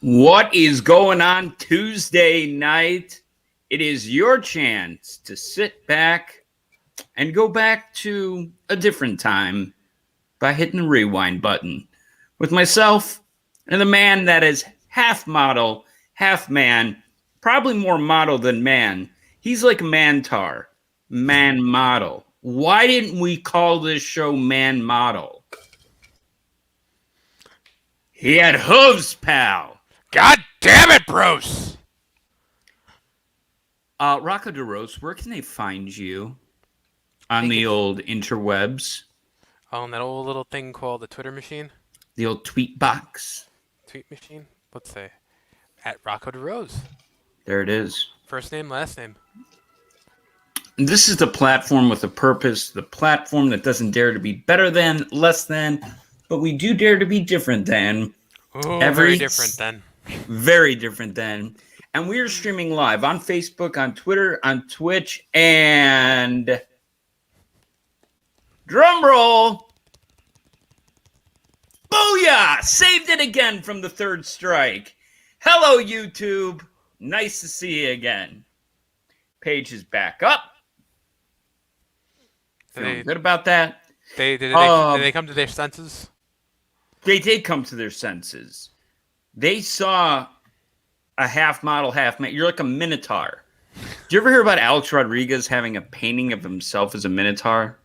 What is going on Tuesday night? It is your chance to sit back and go back to a different time by hitting the rewind button with myself and the man that is half model, half man, probably more model than man. He's like Mantar, man model. Why didn't we call this show Man Model? He had hooves, pal. God damn it, Bruce! Rocco DeRose, where can they find you on the old interwebs? On that old little thing called the Twitter machine? The old tweet box? Tweet machine? Let's say. At Rocco DeRose. There it is. First name, last name. And this is the platform with a purpose, the platform that doesn't dare to be better than, less than, but we do dare to be different than. Oh, very different than. Very different than. And we are streaming live on Facebook, on Twitter, on Twitch, and drum roll. Booyah! Saved it again from the third strike. Hello, YouTube. Nice to see you again. Page is back up. Feeling good about that. Did they come to their senses? They did come to their senses. They saw a half model, half man. You're like a minotaur. Did you ever hear about Alex Rodriguez having a painting of himself as a minotaur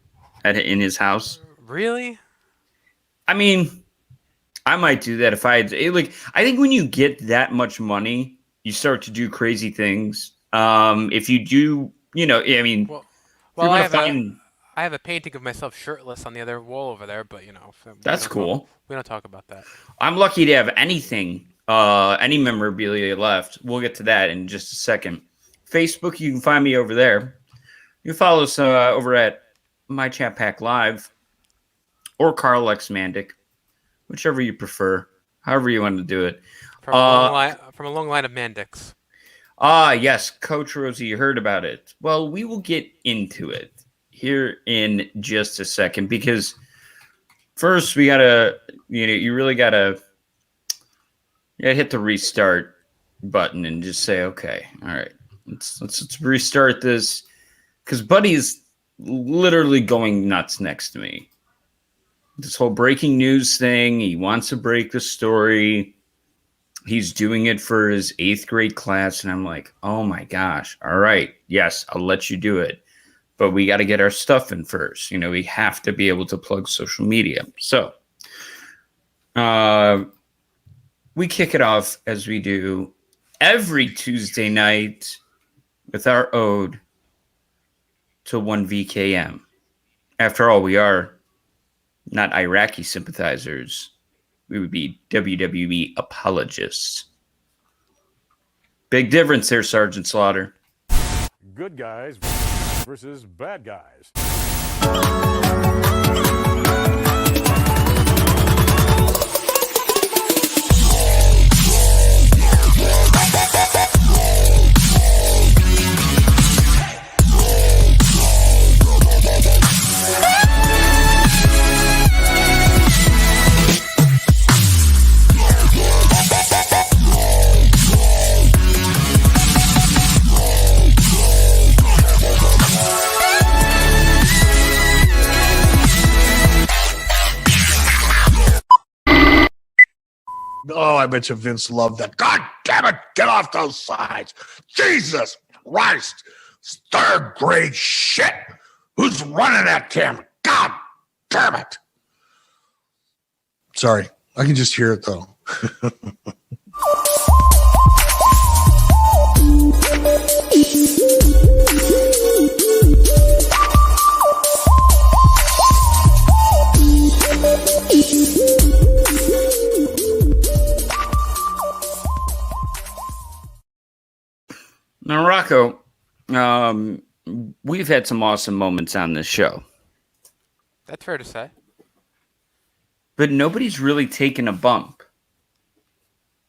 in his house? Really? I mean, I might do that if I had. I think when you get that much money, you start to do crazy things. If you do, I mean, I have a painting of myself shirtless on the other wall over there, but that's cool. We don't talk about that. I'm lucky to have anything, any memorabilia left. We'll get to that in just a second. Facebook, you can find me over there. You can follow us over at my ChatPack Live or Karl X Mandik, whichever you prefer, however you want to do it. From a long line of Mandiks. Yes, Coach Rosie, you heard about it. Well, we will get into it here in just a second because first we gotta, you really gotta hit the restart button and just say, okay, all right, let's restart this because Buddy's literally going nuts next to me. This whole breaking news thing, he wants to break the story. He's doing it for his 8th grade class, and I'm like, oh my gosh, all right, yes, I'll let you do it. But we got to get our stuff in first. We have to be able to plug social media. So we kick it off as we do every Tuesday night with our ode to 1VKM. After all, we are not Iraqi sympathizers. We would be WWE apologists. Big difference there, Sergeant Slaughter. Good guys versus bad guys. Oh, I bet you Vince loved that. God damn it, get off those sides. Jesus Christ. It's 3rd grade shit. Who's running that camera? God damn it. Sorry, I can just hear it though. Now, Rocco, we've had some awesome moments on this show. That's fair to say. But nobody's really taken a bump.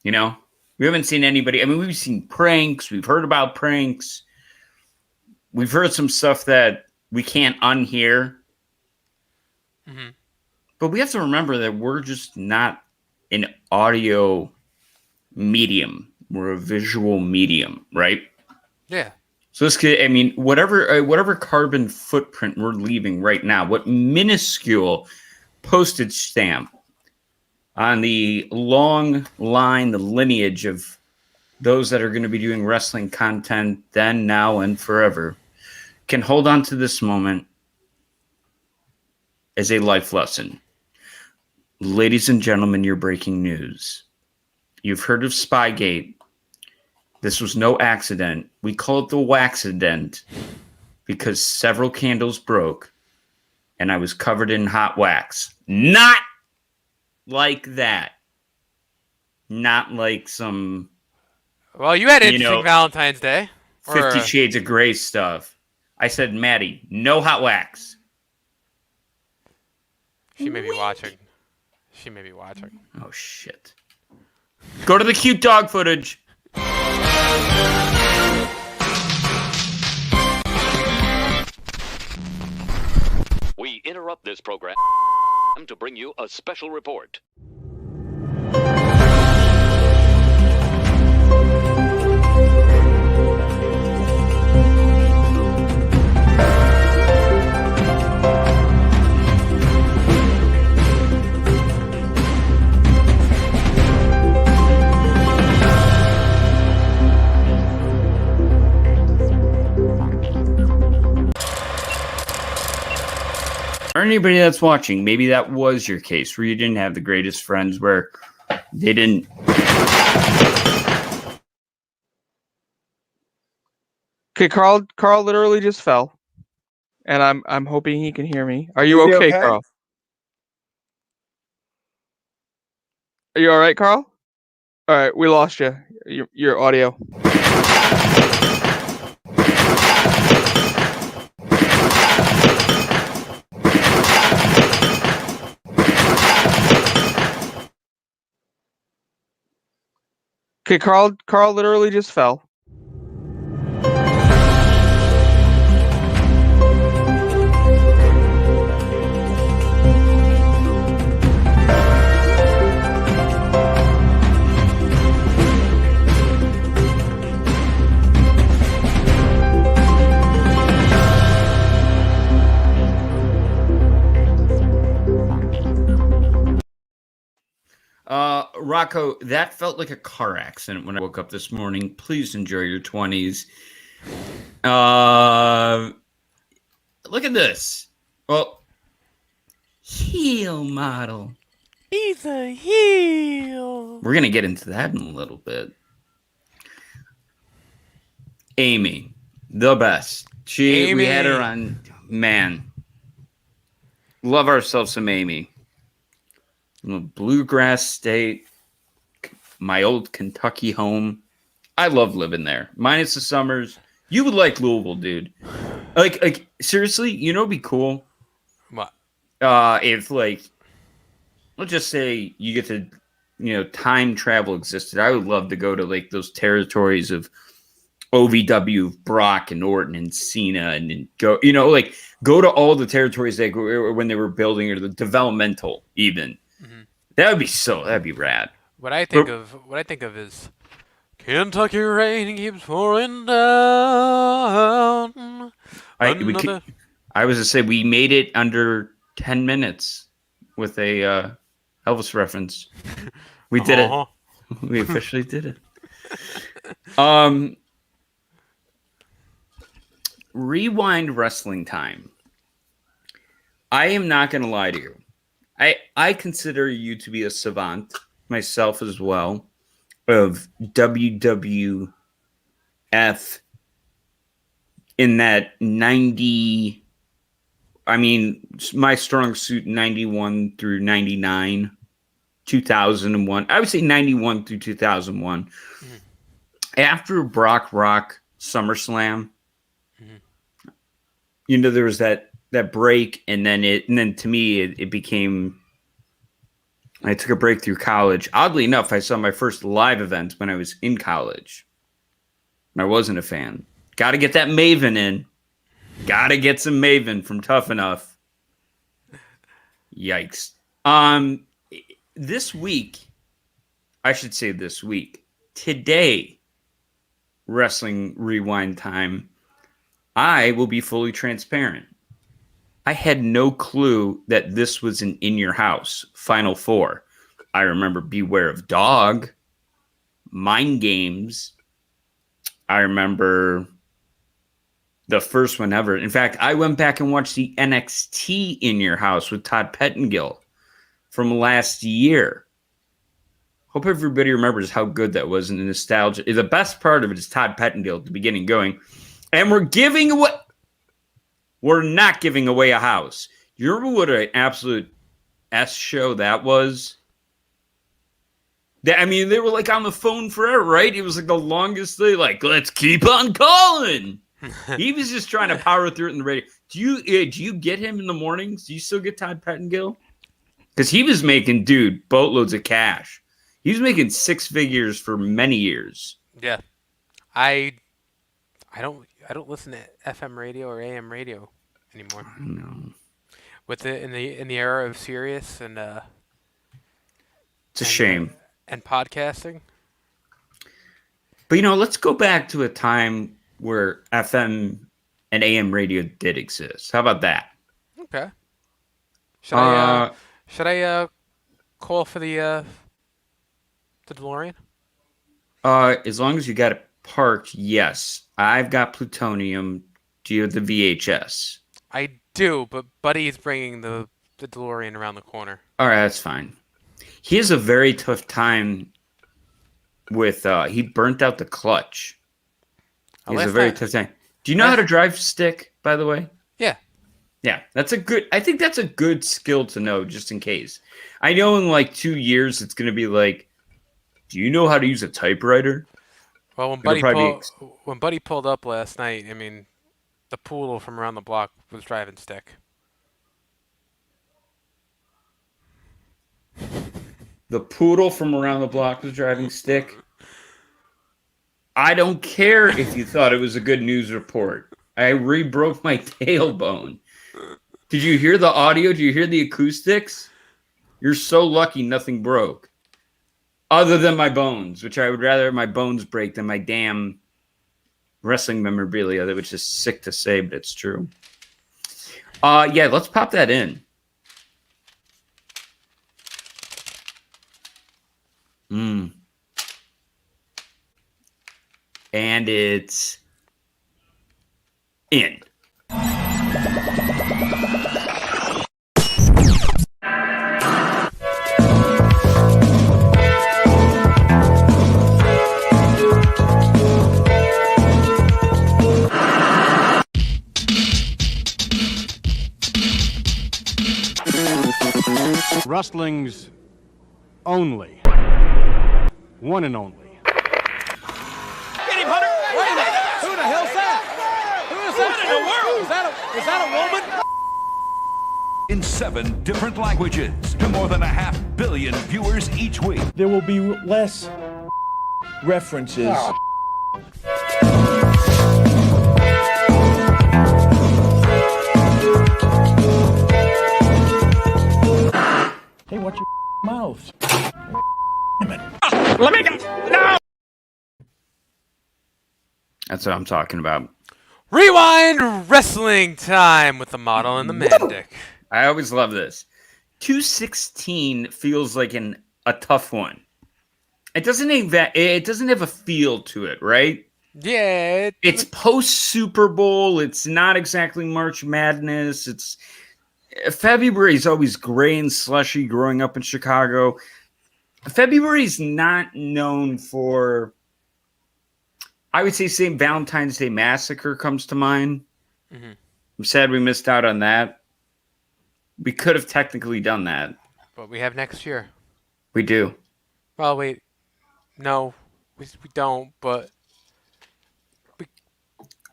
We haven't seen anybody. I mean, we've seen pranks. We've heard about pranks. We've heard some stuff that we can't unhear. Mm-hmm. But we have to remember that we're just not an audio medium. We're a visual medium, right? Yeah. So this could, I mean, whatever carbon footprint we're leaving right now, what minuscule postage stamp on the long line, the lineage of those that are going to be doing wrestling content then, now, and forever, can hold on to this moment as a life lesson. Ladies and gentlemen, you're breaking news. You've heard of Spygate. This was no accident. We call it the Waxident because several candles broke and I was covered in hot wax. Not like that. Not like some... Well, you had interesting Valentine's Day. 50 Shades of Grey stuff. I said, Maddie, no hot wax. She may be watching. She may be watching. Oh, shit. Go to the cute dog footage. We interrupt this program to bring you a special report. Or anybody that's watching, maybe that was your case where you didn't have the greatest friends, where they didn't. Okay, Carl literally just fell, and I'm hoping he can hear me. Are you okay, Carl? Are you all right, Carl? All right, we lost you. Your audio. Okay, Carl literally just fell. Rocco, that felt like a car accident when I woke up this morning. Please enjoy your 20s. Look at this. Well, heel model. He's a heel. We're going to get into that in a little bit. Amy, the best. We had her on, man. Love ourselves some Amy. From a bluegrass state, my old Kentucky home. I love living there. Minus the summers. You would like Louisville, dude. Like seriously, you know, it'd be cool. What? If let's just say you get to, time travel existed. I would love to go to like those territories of OVW, Brock and Orton and Cena, and go, go to all the territories when they were building, or the developmental even. That'd be rad. What I think of is Kentucky rain keeps pouring down. I was to say we made it under 10 minutes with a Elvis reference. We did it. We officially did it. Rewind wrestling time. I am not going to lie to you. I consider you to be a savant, myself as well, of WWF in that 90, I mean, my strong suit 91 through 99, 2001. I would say 91 through 2001. Mm-hmm. After Brock Rock SummerSlam, there was that break, and then to me it became. I took a break through college. Oddly enough, I saw my first live event when I was in college. I wasn't a fan. Got to get that Maven in. Got to get some Maven from Tough Enough. Yikes. This week, today, Wrestling Rewind time, I will be fully transparent. I had no clue that this was an In Your House Final Four. I remember Beware of Dog, Mind Games. I remember the first one ever. In fact, I went back and watched the NXT In Your House with Todd Pettengill from last year. Hope everybody remembers how good that was and the nostalgia. The best part of it is Todd Pettengill at the beginning going, and we're giving away. We're not giving away a house. You remember what an absolute S show that was? I mean, they were like on the phone forever, right? It was like the longest thing. Like, let's keep on calling. He was just trying to power through it in the radio. Do you get him in the mornings? Do you still get Todd Pettengill? Because he was making, boatloads of cash. He was making six figures for many years. Yeah, I don't listen to FM radio or AM radio anymore. No, With in the era of Sirius and it's a shame. And podcasting. But let's go back to a time where FM and AM radio did exist. How about that? Okay. Should I call for the DeLorean? As long as you got it parked, yes. I've got plutonium. Do you have the VHS? I do, but Buddy's bringing the DeLorean around the corner. All right, that's fine. He has a very tough time with. He burnt out the clutch. He has a very tough time. Do you know how to drive stick, by the way? Yeah. Yeah, I think that's a good skill to know, just in case. I know in like 2 years it's going to be like, do you know how to use a typewriter? Well, when Buddy pulled up last night, I mean, the poodle from around the block was driving stick. The poodle from around the block was driving stick. I don't care if you thought it was a good news report. I re-broke my tailbone. Did you hear the audio? Did you hear the acoustics? You're so lucky nothing broke. Other than my bones, which I would rather my bones break than my damn wrestling memorabilia, which is sick to say, but it's true. Yeah, let's pop that in. And it's in. Wrestling's only, one and only. Get him, Hunter! Wait a minute! Who the hell's that? Who is that? What in the world? Is that a woman? In 7 different languages to more than 500 million viewers each week. There will be less references. Hey, watch your mouth. Let me go! No! That's what I'm talking about. Rewind wrestling time with the model and the Mandik. I always love this. 216 feels like a tough one. It doesn't have a feel to it, right? Yeah. It's post Super Bowl. It's not exactly March Madness. February is always gray and slushy growing up in Chicago. February is not known for, I would say, St. Valentine's Day Massacre comes to mind. Mm-hmm. I'm sad we missed out on that. We could have technically done that. But we have next year. We do. Well, wait. No, we don't, but...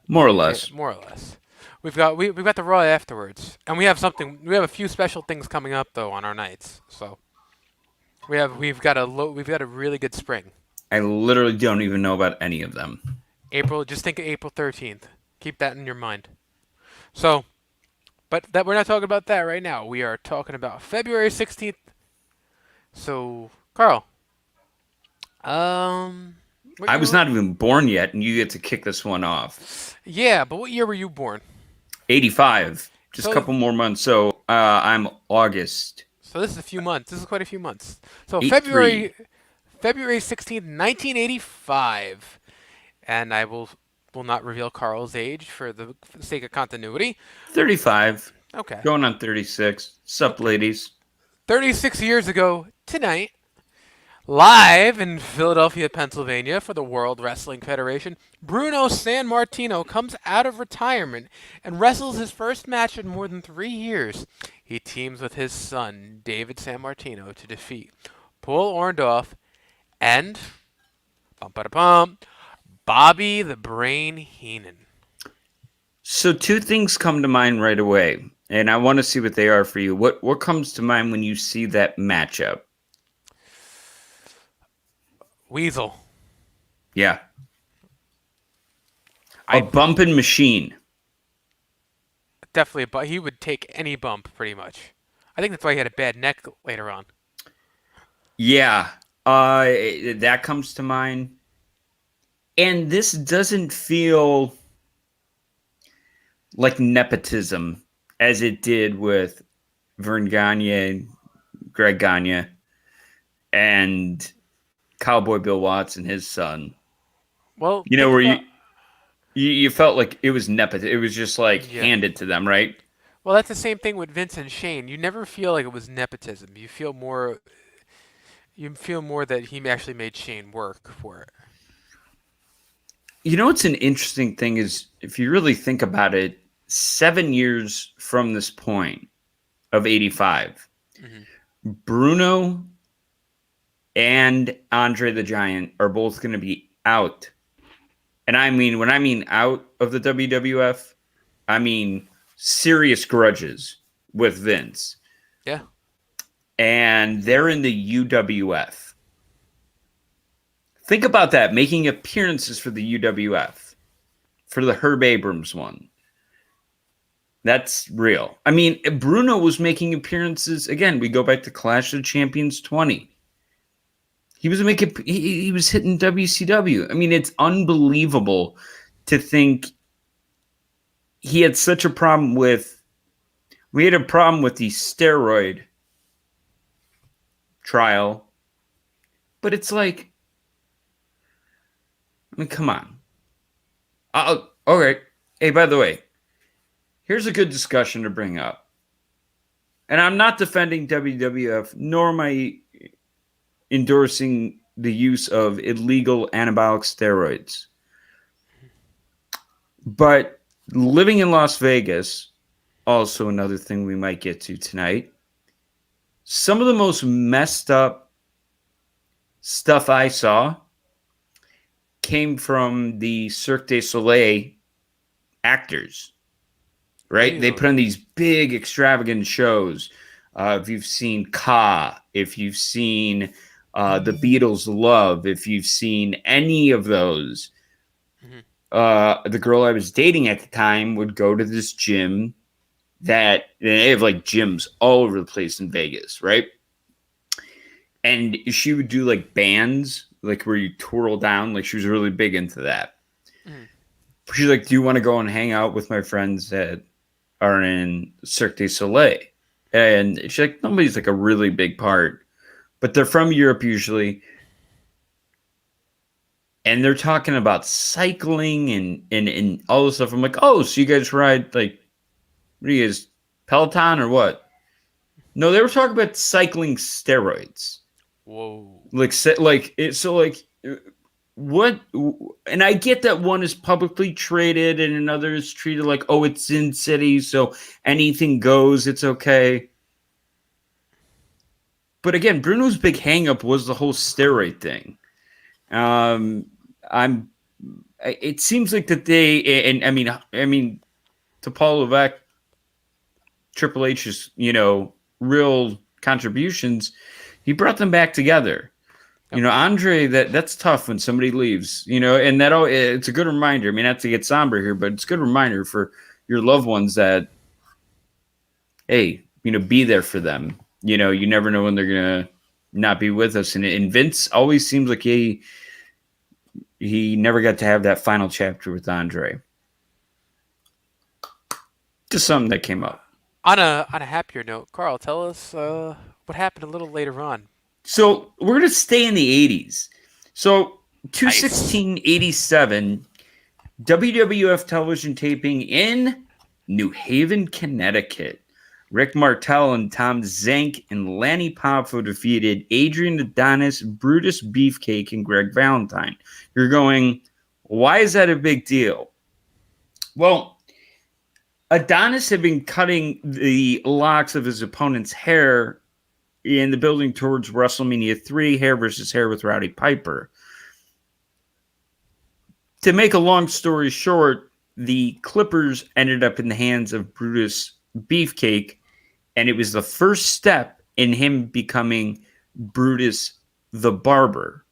More or less. Yeah, more or less. We've got the Raw afterwards, and we have a few special things coming up though on our nights. So we've got a really good spring. I literally don't even know about any of them. Just think of April 13th. Keep that in your mind. So, but that we're not talking about that right now. We are talking about February 16th. So, Karl, I was not even born yet, and you get to kick this one off. Yeah, but what year were you born? 85. Just So- a couple more months. So I'm August. So this is a few months. This is quite a few months. So 83. February 16th, 1985. And I will not reveal Karl's age for the sake of continuity. 35. Okay. Going on 36. Sup, ladies? 36 years ago tonight, live in Philadelphia, Pennsylvania for the World Wrestling Federation, Bruno San Martino comes out of retirement and wrestles his first match in more than 3 years. He teams with his son, David San Martino, to defeat Paul Orndorff and Bobby the Brain Heenan. So 2 things come to mind right away, and I want to see what they are for you. What comes to mind when you see that matchup? Weasel. Yeah. A bumping machine. Definitely, but he would take any bump pretty much. I think that's why he had a bad neck later on. Yeah. That comes to mind. And this doesn't feel like nepotism as it did with Vern Gagne, Greg Gagne, and Cowboy Bill Watts and his son. Well, you know, where you felt like it was nepotism. It was just like handed to them, right? Well, that's the same thing with Vince and Shane. You never feel like it was nepotism. You feel more that he actually made Shane work for it. You know what's an interesting thing is, if you really think about it, 7 years from this point of 85, Bruno and Andre the Giant are both going to be out. And I mean, when I mean out of the WWF, I mean serious grudges with Vince. Yeah. And they're in the UWF. Think about that, making appearances for the UWF, for the Herb Abrams one. That's real. I mean, Bruno was making appearances. Again, we go back to Clash of Champions 20. He was hitting WCW. I mean, it's unbelievable to think he had such a problem with. We had a problem with the steroid trial, but it's like, I mean, come on. Okay. Hey, by the way, here's a good discussion to bring up. And I'm not defending WWF, nor am I endorsing the use of illegal anabolic steroids. But living in Las Vegas, also another thing we might get to tonight, some of the most messed up stuff I saw came from the Cirque du Soleil actors, right? They put on these big, extravagant shows. If you've seen Ka, if you've seen the Beatles' Love, if you've seen any of those, the girl I was dating at the time would go to this gym that they have like gyms all over the place in Vegas, right? And she would do like bands, like where you twirl down. Like she was really big into that. She's like, do you want to go and hang out with my friends that are in Cirque du Soleil? And she's like, nobody's like a really big part, but they're from Europe usually. And they're talking about cycling and all this stuff. I'm like, oh, so you guys ride like, what are you guys, Peloton or what? No, they were talking about cycling steroids. Whoa. What? And I get that one is publicly traded and another is treated like, oh, it's in city, so anything goes, it's okay. But again, Bruno's big hang-up was the whole steroid thing. It seems like that they, and I mean, to Paul Levesque, Triple H's, real contributions, he brought them back together. Andre, that's tough when somebody leaves, and it's a good reminder. I mean, not to get somber here, but it's a good reminder for your loved ones that, hey, be there for them. You never know when they're going to not be with us. And Vince always seems like he he never got to have that final chapter with Andre. Just something that came up. On a happier note, Karl, tell us what happened a little later on. So we're going to stay in the 80s. So 2/16/87, WWF television taping in New Haven, Connecticut. Rick Martel and Tom Zank and Lanny Poffo defeated Adrian Adonis, Brutus Beefcake, and Greg Valentine. You're going, why is that a big deal? Well, Adonis had been cutting the locks of his opponent's hair in the building towards WrestleMania 3, hair versus hair with Rowdy Piper. To make a long story short, the clippers ended up in the hands of Brutus Beefcake, and it was the first step in him becoming Brutus the Barber.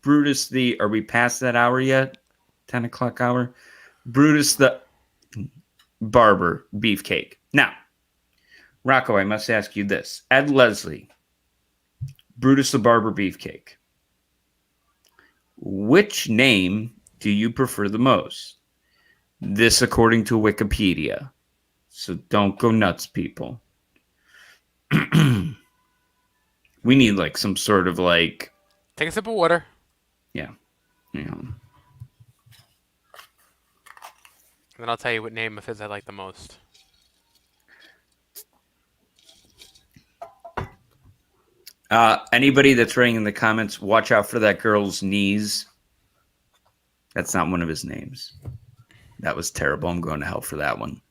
Brutus the, are we past that hour yet? 10 o'clock hour? Brutus the Barber Beefcake. Now, Rocco, I must ask you this. Ed Leslie, Brutus the Barber Beefcake. Which name do you prefer the most? This according to Wikipedia. So don't go nuts, people. We need like some sort of like... Take a sip of water. Yeah. And then I'll tell you what name of his I like the most. Anybody that's writing in the comments, watch out for that girl's knees. That's not one of his names. That was terrible. I'm going to hell for that one.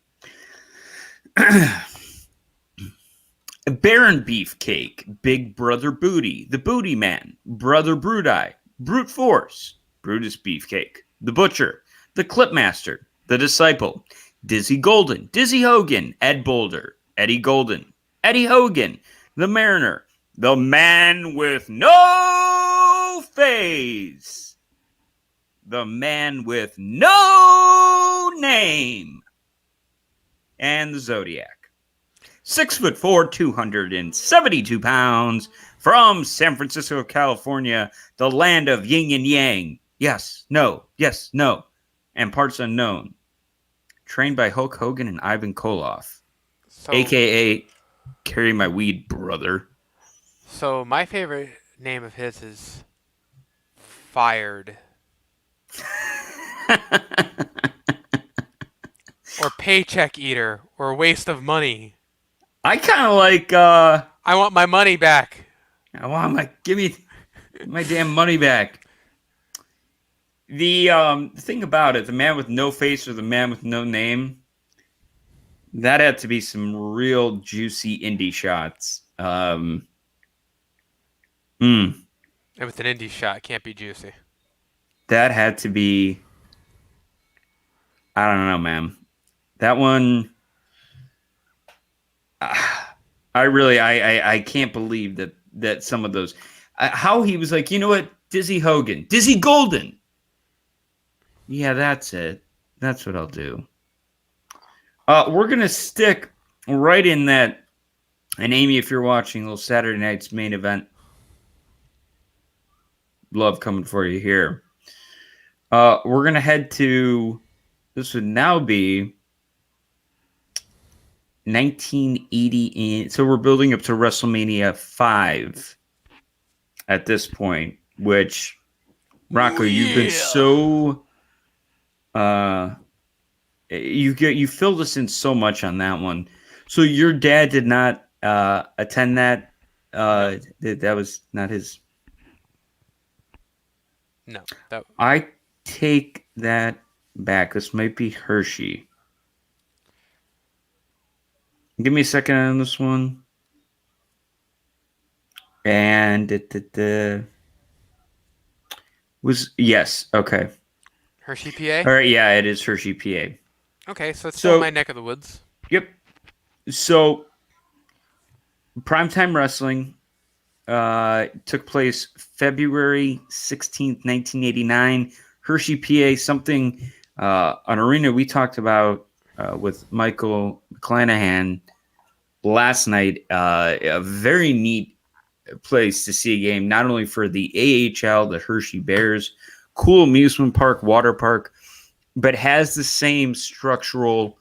Baron Beefcake, Big Brother Booty, The Booty Man, Brother Brute Eye, Brute Force, Brutus Beefcake, The Butcher, The Clipmaster, The Disciple, Dizzy Golden, Dizzy Hogan, Ed Boulder, Eddie Golden, Eddie Hogan, The Mariner, The Man with No Face, The Man with No Name, and the Zodiac. 6'4", 272 pounds, from San Francisco, California, the land of yin and yang. Yes, no, and parts unknown. Trained by Hulk Hogan and Ivan Koloff, a.k.a. Carry My Weed, Brother. So my favorite name of his is Fired. Or Paycheck Eater, or Waste of Money. I kind of like... I want my money back. Give me my damn money back. The thing about it, the man with no face or the man with no name, that had to be some real juicy indie shots. And with an indie shot, it can't be juicy. That had to be... I don't know, man. That one... I can't believe that some of those... how he was like, you know what? Dizzy Hogan. Dizzy Golden. Yeah, that's it. That's what I'll do. We're going to stick right in that. And Amy, if you're watching, little Saturday night's main event. Love coming for you here. We're going to head to... This would now be 1980. So we're building up to WrestleMania 5 at this point, which, Rocco, you've been so... you filled us in so much on that one. So your dad did not attend that? That was not his... No. I take that back. This might be Hershey. Give me a second on this one. And it was... Yes, okay. Hershey, PA? All right, yeah, it is Hershey, PA. Okay, so it's still my neck of the woods. Yep. So, Primetime Wrestling took place February 16th, 1989. Hershey, PA, something, an arena we talked about with Michael McClanahan last night. A very neat place to see a game, not only for the AHL, the Hershey Bears, cool amusement park, water park, but has the same structural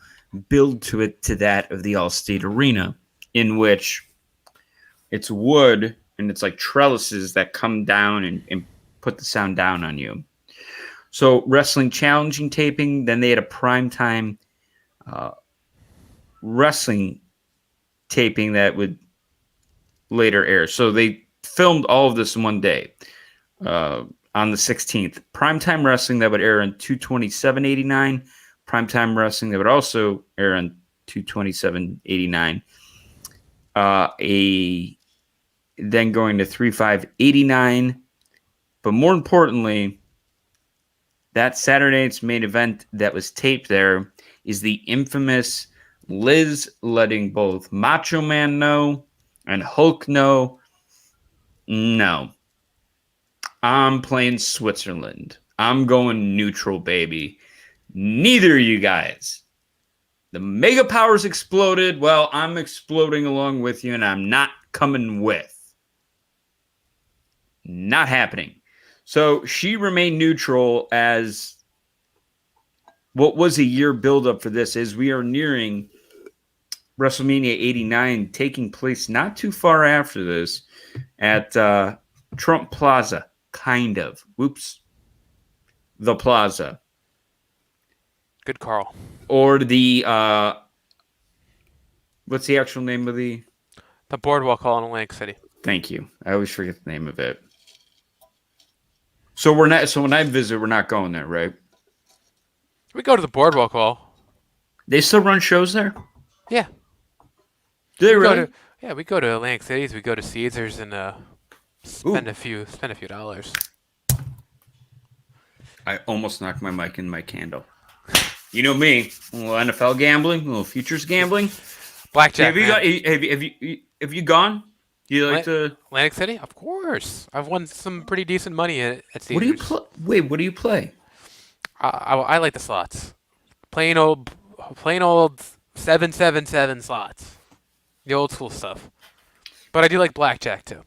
build to it to that of the Allstate Arena, in which it's wood and it's like trellises that come down and put the sound down on you. So wrestling challenging taping, then they had a primetime wrestling taping that would later air. So they filmed all of this in one day on the 16th. Primetime wrestling that would air on 2/27/89. Primetime wrestling that would also air on 2/27/89. Then going to 3/5/89. But more importantly, that Saturday night's main event that was taped there is the infamous Liz letting both Macho Man know and Hulk know, no, I'm playing Switzerland. I'm going neutral, baby. Neither of you guys. The mega powers exploded. Well, I'm exploding along with you, and I'm not coming with. Not happening. So she remained neutral as what was a year buildup for this is we are nearing WrestleMania 89 taking place not too far after this at Trump Plaza, kind of. Whoops. The Plaza. Good, Carl. Or the, what's the actual name of the? The Boardwalk Hall in Atlantic City. Thank you. I always forget the name of it. So we're not. So when I visit, we're not going there, right? We go to the Boardwalk Hall. They still run shows there? Yeah. Do they really? We go to Atlantic Cities. We go to Caesars and spend a few dollars. I almost knocked my mic in my candle. You know me, a little NFL gambling, a little futures gambling. Blackjack. Have you gone? Do you like to Atlantic City? Of course. I've won some pretty decent money at Caesars. What do you play? Wait, what do you play? I like the slots. Plain old 777 slots. The old school stuff. But I do like blackjack too.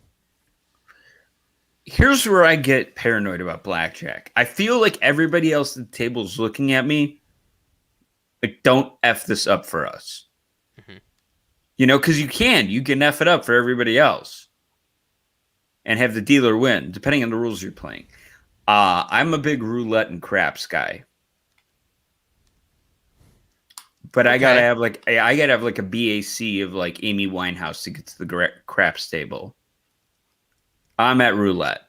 Here's where I get paranoid about blackjack. I feel like everybody else at the table is looking at me like, don't F this up for us. Mm-hmm. You know, because you can F it up for everybody else and have the dealer win, depending on the rules you're playing. I'm a big roulette and craps guy. But okay. I gotta have like a BAC of like Amy Winehouse to get to the craps table. I'm at roulette.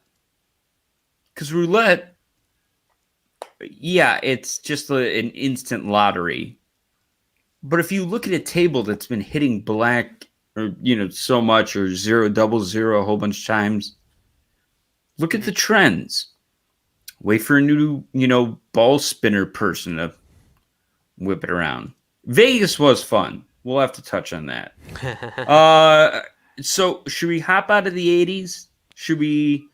Because roulette, yeah, it's just an instant lottery. But if you look at a table that's been hitting black or, so much or 0, 0, a whole bunch of times, look at the trends. Wait for a new, ball spinner person to whip it around. Vegas was fun. We'll have to touch on that. So should we hop out of the 80s? Should we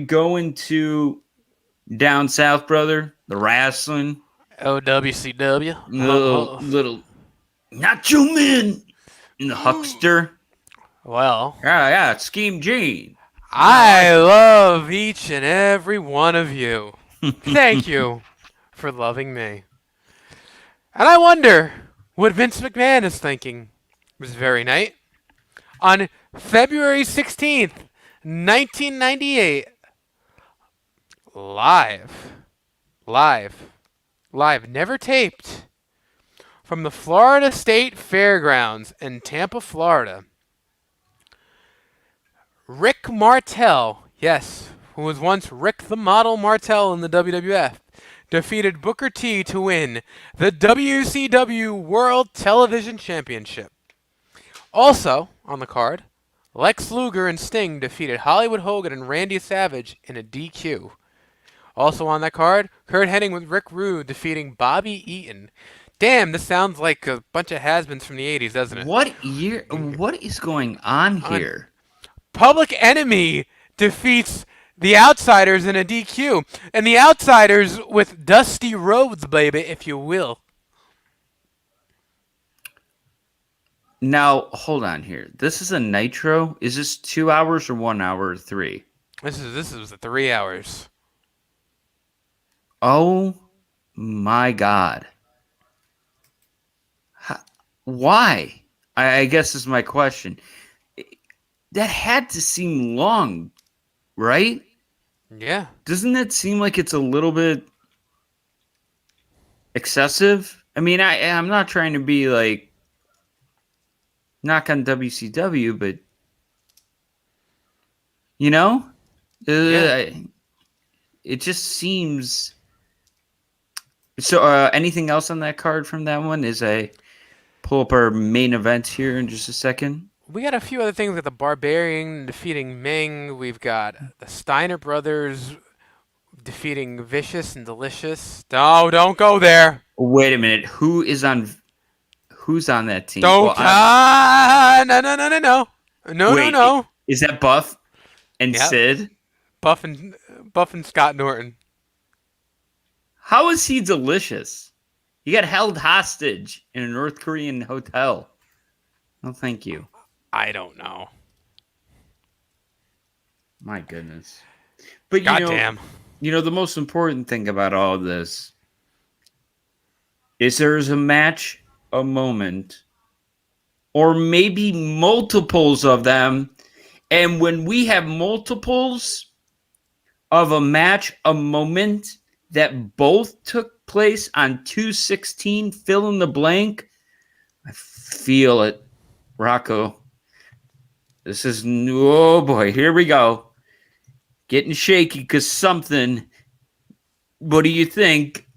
go into down south, brother? The wrestling? WCW? Little Nacho Man and the Huckster. Well. Yeah, Scheme Gene. I love each and every one of you. Thank you for loving me. And I wonder what Vince McMahon is thinking this very night. On February 16th, 1998, live, never taped, from the Florida State Fairgrounds in Tampa, Florida, Rick Martel, yes, who was once Rick the Model Martel in the WWF, defeated Booker T to win the WCW World Television Championship. Also on the card, Lex Luger and Sting defeated Hollywood Hogan and Randy Savage in a DQ. Also on that card, Kurt Hennig with Rick Rude defeating Bobby Eaton. Damn, this sounds like a bunch of has-beens from the 80s, doesn't it? What year? What is going on here? Public Enemy defeats the Outsiders in a DQ. And the Outsiders with Dusty Rhodes, baby, if you will. Now, hold on here. This is a Nitro. Is this 2 hours or 1 hour or 3? This is the 3 hours. Oh my God. Why? I guess is my question. That had to seem long, right? Yeah. Doesn't that seem like it's a little bit excessive? I mean, I'm not trying to be like knock on WCW, but you know, it just seems. So, anything else on that card from that one? Is I pull up our main event here in just a second. We got a few other things. We got the Barbarian defeating Ming. We've got the Steiner brothers defeating Vicious and Delicious. No, don't go there. Wait a minute. Who's on that team? Don't. No. Wait, No. Is that Buff and Yep. Sid? Buff and Scott Norton. How is he delicious? He got held hostage in a North Korean hotel. Oh, thank you. I don't know. My goodness. But Goddamn. The most important thing about all of this is there's a match, a moment, or maybe multiples of them. And when we have multiples of a match, a moment that both took place on 2/16, fill in the blank, I feel it. Rocco. This is, oh boy, here we go. Getting shaky because something. What do you think?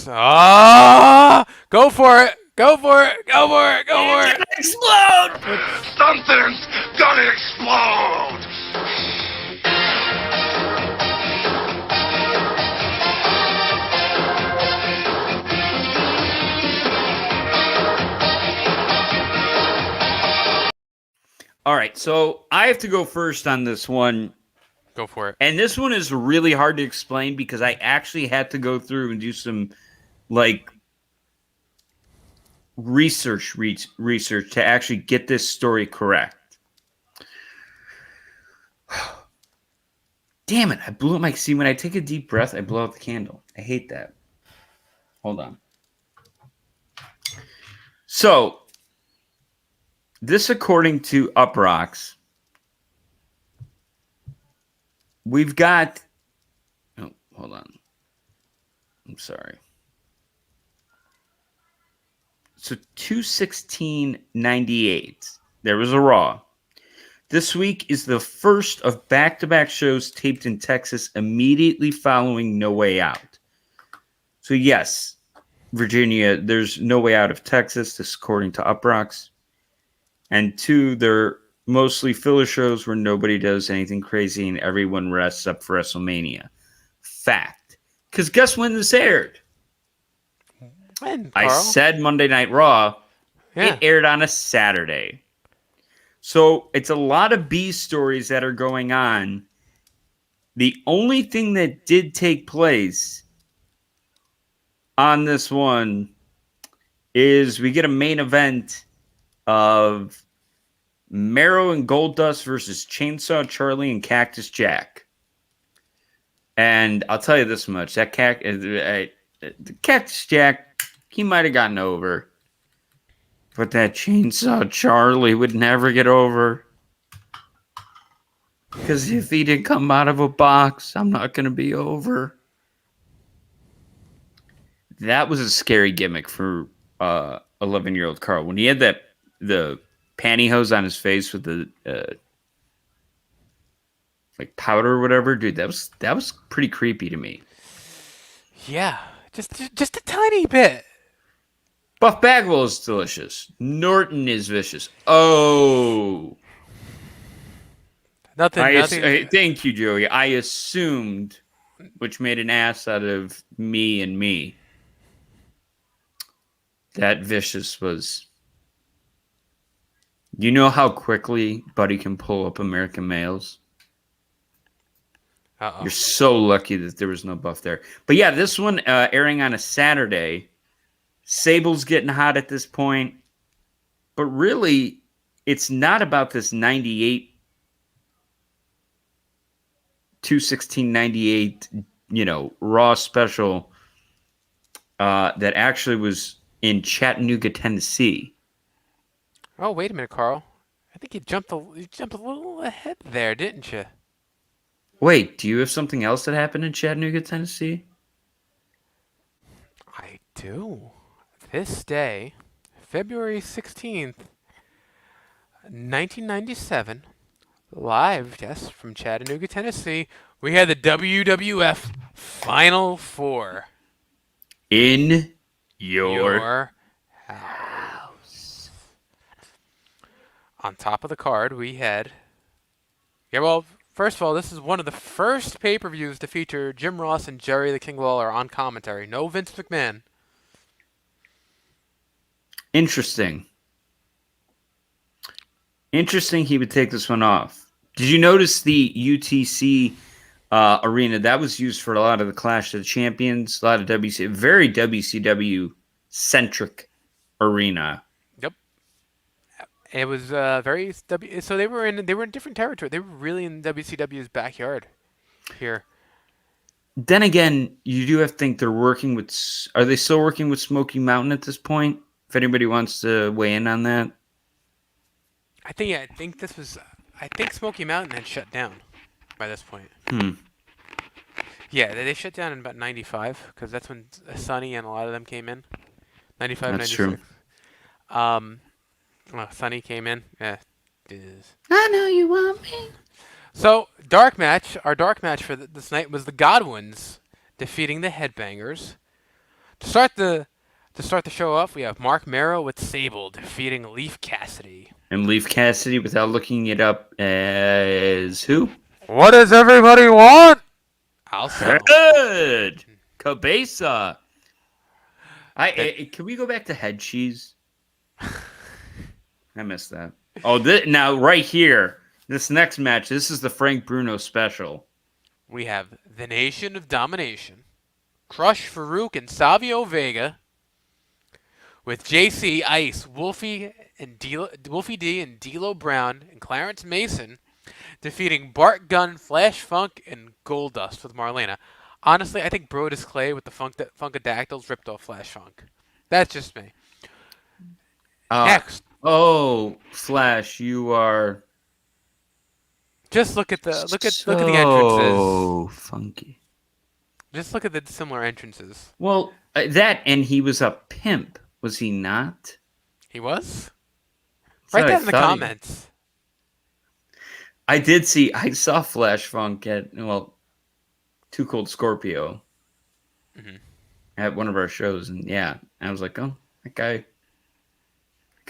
Go for it. Go for it. Explode! Something's gonna explode! All right, so I have to go first on this one. Go for it. And this one is really hard to explain because I actually had to go through and do some research to actually get this story correct. Damn it, I blew up my... See, when I take a deep breath, I blow out the candle. I hate that. Hold on. So, this according to Uprocks, we've got... Oh, hold on. I'm sorry. So 2/16/98, there was a Raw. This week is the first of back-to-back shows taped in Texas immediately following No Way Out. So yes, Virginia, there's no way out of Texas, this according to Uprocks. And 2, they're mostly filler shows where nobody does anything crazy and everyone rests up for WrestleMania. Fact. Because guess when this aired? When, I Carl? said Monday Night Raw. Yeah. It aired on a Saturday. So it's a lot of B stories that are going on. The only thing that did take place on this one is we get a main event of Marrow and Goldust versus Chainsaw Charlie and Cactus Jack. And I'll tell you this much. That Cactus Jack, he might have gotten over. But that Chainsaw Charlie would never get over. Because if he didn't come out of a box, I'm not going to be over. That was a scary gimmick for 11-year-old Carl. When he had the pantyhose on his face with the powder or whatever, dude, that was pretty creepy to me. Yeah, just a tiny bit. Buff Bagwell is delicious. Norton is vicious. Oh. Nothing. Thank you, Joey. I assumed, which made an ass out of me and me, that Vicious was... You know how quickly Buddy can pull up American males? Uh-oh. You're so lucky that there was no Buff there. But yeah, this one airing on a Saturday. Sable's getting hot at this point. But really, it's not about this 98, 2/16/98, Raw special that actually was in Chattanooga, Tennessee. Oh, wait a minute, Carl. I think you jumped a little ahead there, didn't you? Wait, do you have something else that happened in Chattanooga, Tennessee? I do. This day, February 16th, 1997, live, yes, from Chattanooga, Tennessee, we had the WWF Final Four. In your house. On top of the card, we had... Yeah, well, first of all, this is one of the first pay-per-views to feature Jim Ross and Jerry the King Lawler on commentary. No Vince McMahon. Interesting he would take this one off. Did you notice the UTC arena? That was used for a lot of the Clash of the Champions, a lot of very WCW-centric arena. Yep. It was very... So they were in different territory. They were really in WCW's backyard here. Then again, you do have to think they're working with... Are they still working with Smoky Mountain at this point? If anybody wants to weigh in on that. I think this was... I think Smoky Mountain had shut down by this point. Yeah, they shut down in about 95, because that's when Sonny and a lot of them came in. 95, That's 96. true. Sonny came in. Yeah. I know you want me. So, our dark match for this night was the Godwins defeating the Headbangers. To start the show off, we have Mark Merrow with Sable defeating Leaf Cassidy. And Leaf Cassidy, without looking it up, as who? What does everybody want? I'll settle. Good. Cabeza. Can we go back to head cheese? I missed that. Oh, now right here, this next match, this is the Frank Bruno special. We have the Nation of Domination, Crush Farouk and Savio Vega, with JC, Ice, Wolfie D and D'Lo Brown and Clarence Mason defeating Bart Gunn, Flash Funk, and Goldust with Marlena. Honestly, I think Brodus Clay with the Funkadactyls ripped off Flash Funk. That's just me. Next. Oh, Flash, you are... Just look at the entrances. Oh, funky. Just look at the similar entrances. Well, that and he was a pimp, was he not? He was? Write that in the comments. I saw Flash Funk at, Too Cold Scorpio at one of our shows, and yeah, I was like, oh, that guy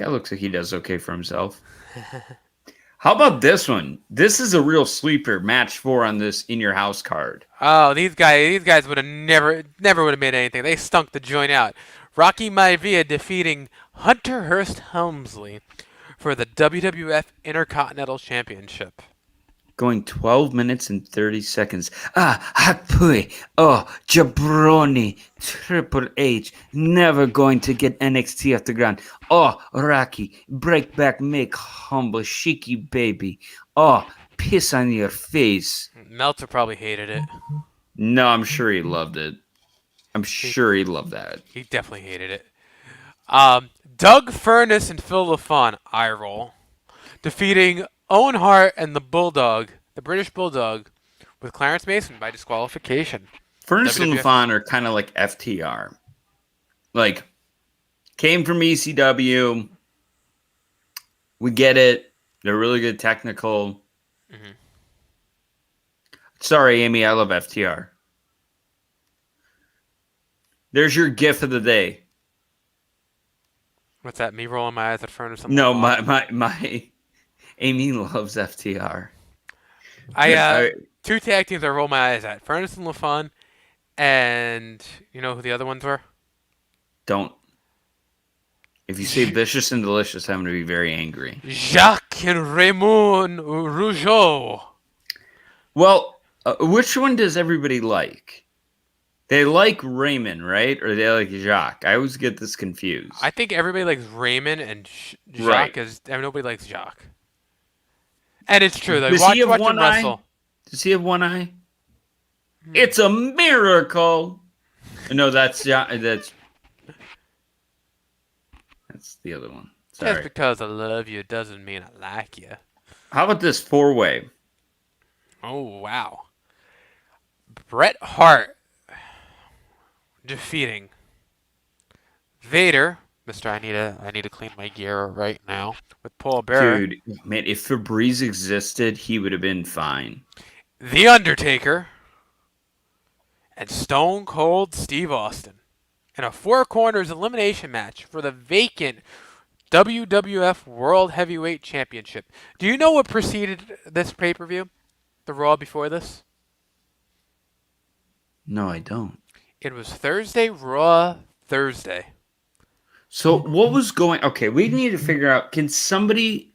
looks like he does okay for himself. How about this one? This is a real sleeper, match 4 on this In Your House card. Oh, these guys would have never would have made anything. They stunk the joint out. Rocky Maivia defeating Hunter Hurst Helmsley for the WWF Intercontinental Championship. Going 12 minutes and 30 seconds. Hot pui. Oh, jabroni. Triple H. Never going to get NXT off the ground. Oh, Rocky. Break back, make humble. Shiki baby. Oh, piss on your face. Meltzer probably hated it. No, I'm sure he loved it. I'm sure he loved that. He definitely hated it. Doug Furness and Phil LaFon, eye roll, defeating Owen Hart and the Bulldog, the British Bulldog, with Clarence Mason by disqualification. Furness and LaFon are kind of like FTR. Like, came from ECW. We get it. They're really good technical. Mm-hmm. Sorry, Amy, I love FTR. There's your gif of the day. What's that? Me rolling my eyes at Furness and No, LaFon? my Amy loves FTR. Two tag teams I roll my eyes at. Furness and LaFon, and you know who the other ones were? Don't. If you say Vicious and Delicious, I'm going to be very angry. Jacques and Raymond Rougeau. Well, which one does everybody like? They like Raymond, right? Or they like Jacques? I always get this confused. I think everybody likes Raymond and Right. Jacques nobody likes Jacques. And it's true though. Does Watch he have him one eye? wrestle. Does he have one eye? It's a miracle. No, that's the other one. Sorry. Just because I love you doesn't mean I like you. How about this 4-way? Oh wow. Bret Hart defeating Vader. Mister, I need to clean my gear right now with Paul Bearer. Dude, man, if Febreze existed, he would have been fine. The Undertaker and Stone Cold Steve Austin in a 4 corners elimination match for the vacant WWF World Heavyweight Championship. Do you know what preceded this pay-per-view? The Raw before this? No, I don't. It was Thursday, Raw Thursday. So what was going... Okay, we need to figure out... Can somebody...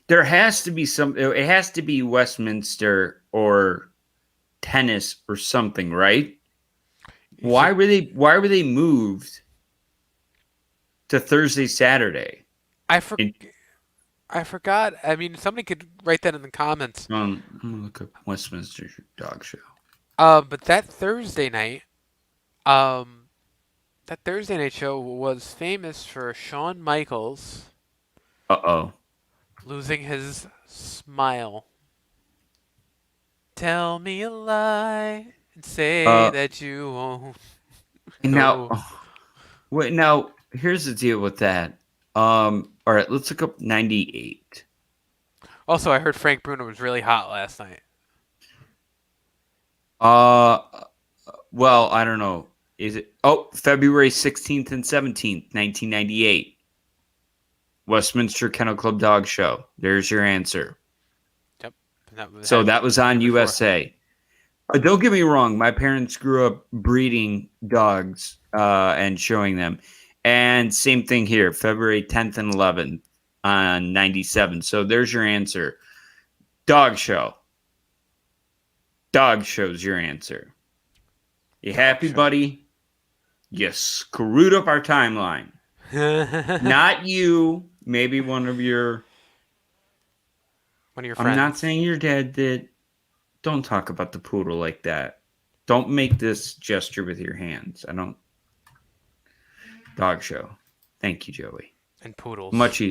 There has to be some... It has to be Westminster or tennis or something, right? Why were they moved to Thursday, Saturday? I forgot. I mean, somebody could write that in the comments. I'm gonna look up Westminster Dog Show. But that Thursday night show was famous for Shawn Michaels losing his smile. Tell me a lie and say that you won't. Now, here's the deal with that. All right, let's look up 98. Also, I heard Frank Bruno was really hot last night. Well, I don't know. Is it? Oh, February 16th and 17th, 1998. Westminster Kennel Club Dog Show. There's your answer. Yep. That was on USA. Don't get me wrong. My parents grew up breeding dogs and showing them. And same thing here, February 10th and 11th on 97. So there's your answer. Dog Show. Dog Show's your answer. You happy, buddy? You screwed up our timeline. Not you. Maybe one of your friends. I'm not saying your dad did. Don't talk about the poodle like that. Don't make this gesture with your hands. I don't. Dog Show. Thank you, Joey. And poodles. Much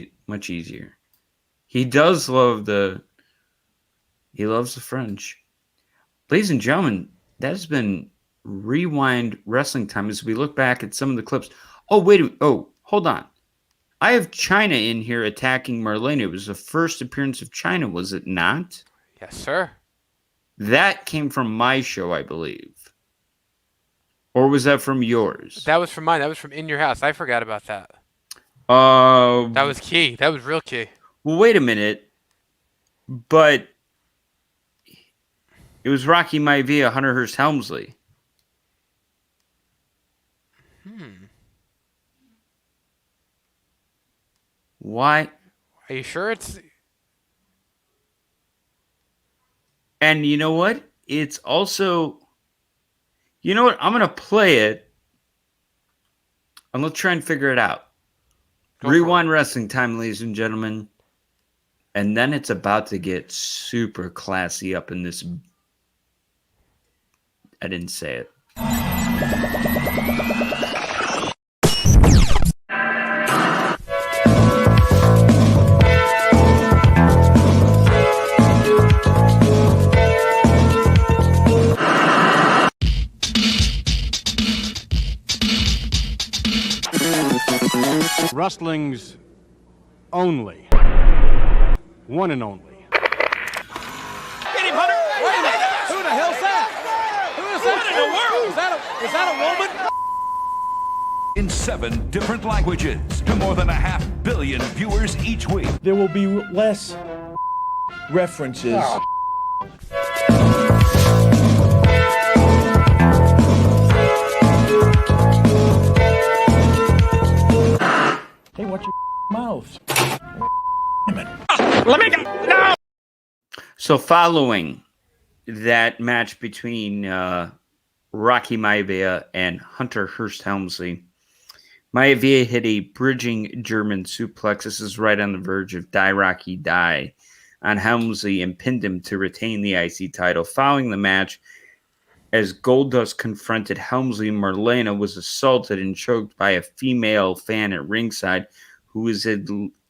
easier. He does love He loves the French. Ladies and gentlemen, that has been Rewind Wrestling Time as we look back at some of the clips. Oh, wait a minute. Oh, hold on. I have China in here attacking Marlena. It was the first appearance of China, was it not? Yes, sir. That came from my show, I believe. Or was that from yours? That was from mine. That was from In Your House. I forgot about that. That was key. That was real key. Well, wait a minute. But it was Rocky Maivia, Hunter Hurst, Helmsley. Why? Are you sure it's... And you know what? It's also... You know what? I'm going to play it. And let's try and figure it out. Rewind Wrestling Time, ladies and gentlemen. And then it's about to get super classy up in this... I didn't say it. Wrestling's only, one and only. Get him, Hunter! Wait a minute! Who the hell's that? Who is that? What in the world? Is that a woman? In 7 different languages to more than 500 million viewers each week. There will be less references. Hey, watch your mouth. Let me go! No! So following that match between Rocky Maivia and Hunter Hurst Helmsley. Maivia hit a bridging German suplex. This is right on the verge of Die Rocky Die on Helmsley and pinned him to retain the IC title. Following the match, as Goldust confronted Helmsley, Marlena was assaulted and choked by a female fan at ringside who was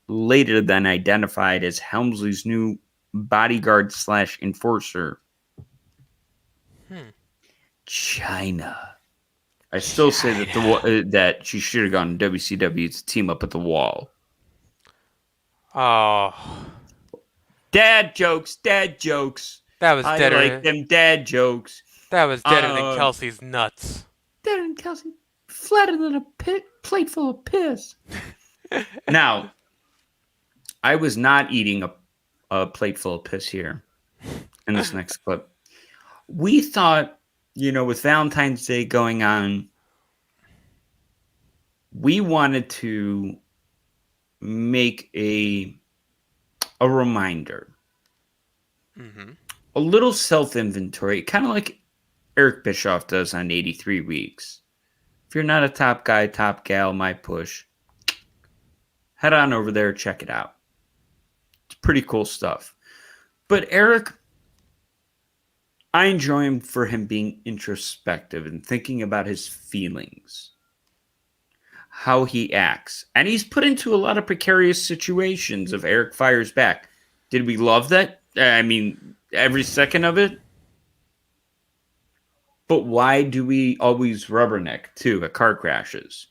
later then identified as Helmsley's new bodyguard / enforcer. China. I still say that that she should have gone to WCW to team up with the Wall. Oh. Dad jokes. That was deader. I like them dad jokes. That was deader than Kelsey's nuts. Deader than Kelsey. Flatter than a plate full of piss. Now, I was not eating a plate full of piss here in this next clip. We thought, with Valentine's Day going on, we wanted to make a reminder. Mm-hmm. A little self-inventory, kind of like Eric Bischoff does on 83 Weeks. If you're not a top guy, top gal, my push, head on over there, check it out. It's pretty cool stuff. But Eric, I enjoy him for him being introspective and thinking about his feelings, how he acts. And he's put into a lot of precarious situations of Eric Fires Back. Did we love that? I mean, every second of it? But why do we always rubberneck, too, at car crashes?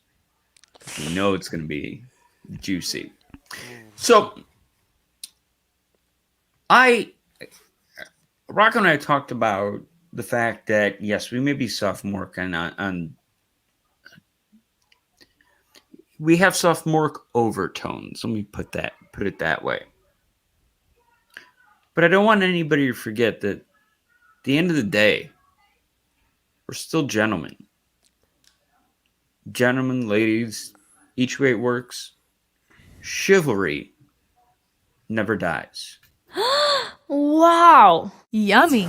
We know it's going to be juicy. So, Rocco and I talked about the fact that, yes, we may be sophomore on we have sophomore overtones. Let me put it that way. But I don't want anybody to forget that at the end of the day, we're still gentlemen. Gentlemen, ladies, each way it works. Chivalry never dies. Wow. Yummy.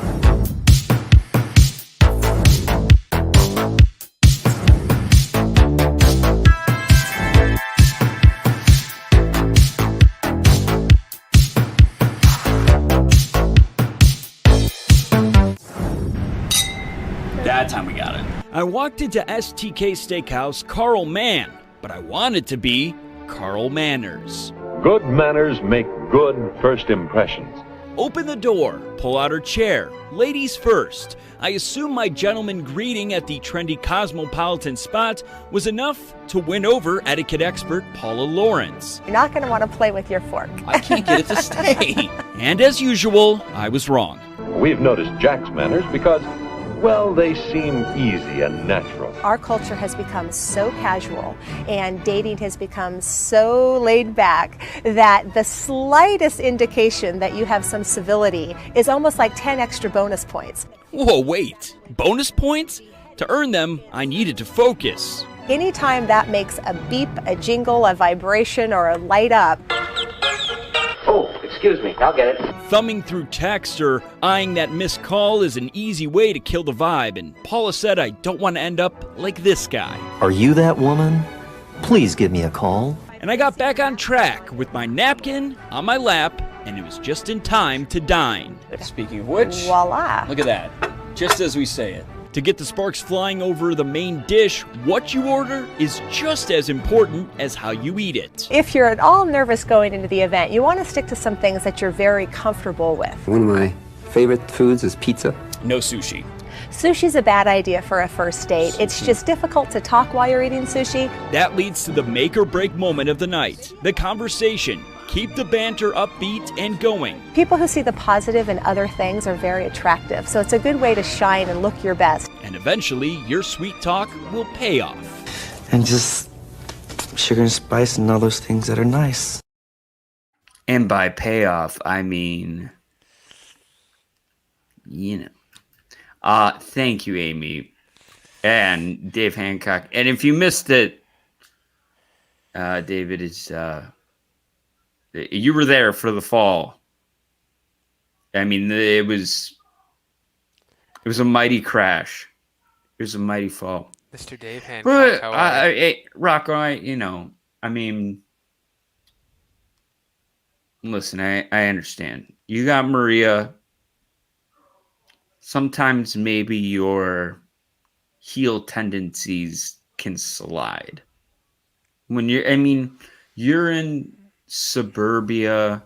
That time we got it. I walked into STK Steakhouse Karl Mann, but I wanted to be Karl Manners. Good manners make good first impressions. Open the door, pull out her chair, ladies first. I assume my gentleman greeting at the trendy cosmopolitan spot was enough to win over etiquette expert Paula Lawrence. You're not going to want to play with your fork. I can't get it to stay. And as usual, I was wrong. We've noticed Jack's manners because, well, they seem easy and natural. Our culture has become so casual and dating has become so laid back that the slightest indication that you have some civility is almost like 10 extra bonus points. Whoa, wait. Bonus points? To earn them, I needed to focus. Anytime that makes a beep, a jingle, a vibration, or a light up. Oh, excuse me, I'll get it. Thumbing through text or eyeing that missed call is an easy way to kill the vibe, and Paula said I don't want to end up like this guy. Are you that woman? Please give me a call. And I got back on track with my napkin on my lap, and it was just in time to dine. Speaking of which, voila. Look at that. Just as we say it. To get the sparks flying over the main dish, what you order is just as important as how you eat it. If you're at all nervous going into the event, you want to stick to some things that you're very comfortable with. One of my favorite foods is pizza. No sushi. Sushi's a bad idea for a first date. It's just difficult to talk while you're eating sushi. That leads to the make or break moment of the night, the conversation. Keep the banter upbeat and going. People who see the positive in other things are very attractive, so it's a good way to shine and look your best. And eventually, your sweet talk will pay off. And just sugar and spice and all those things that are nice. And by payoff, I mean, thank you, Amy and Dave Hancock. And if you missed it, David is... you were there for the fall. I mean, it was a mighty crash. It Here's a mighty fall. Mr. Dave Hancock. But How are you? Rocco, I mean, listen, I understand. You got Maria. Sometimes maybe your heel tendencies can slide. When you're in suburbia,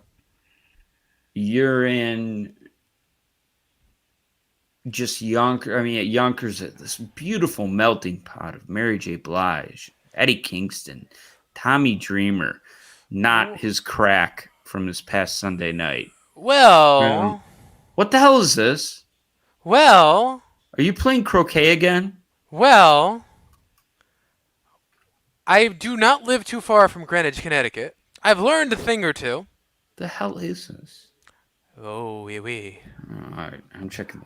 you're in just Yonkers. I mean, at Yonkers, this beautiful melting pot of Mary J. Blige, Eddie Kingston, Tommy Dreamer, not his crack from this past Sunday night. Well, what the hell is this? Well, are you playing croquet again? Well, I do not live too far from Greenwich, Connecticut. I've learned a thing or two. The hell is this? Oh, oui. All right, I'm checking.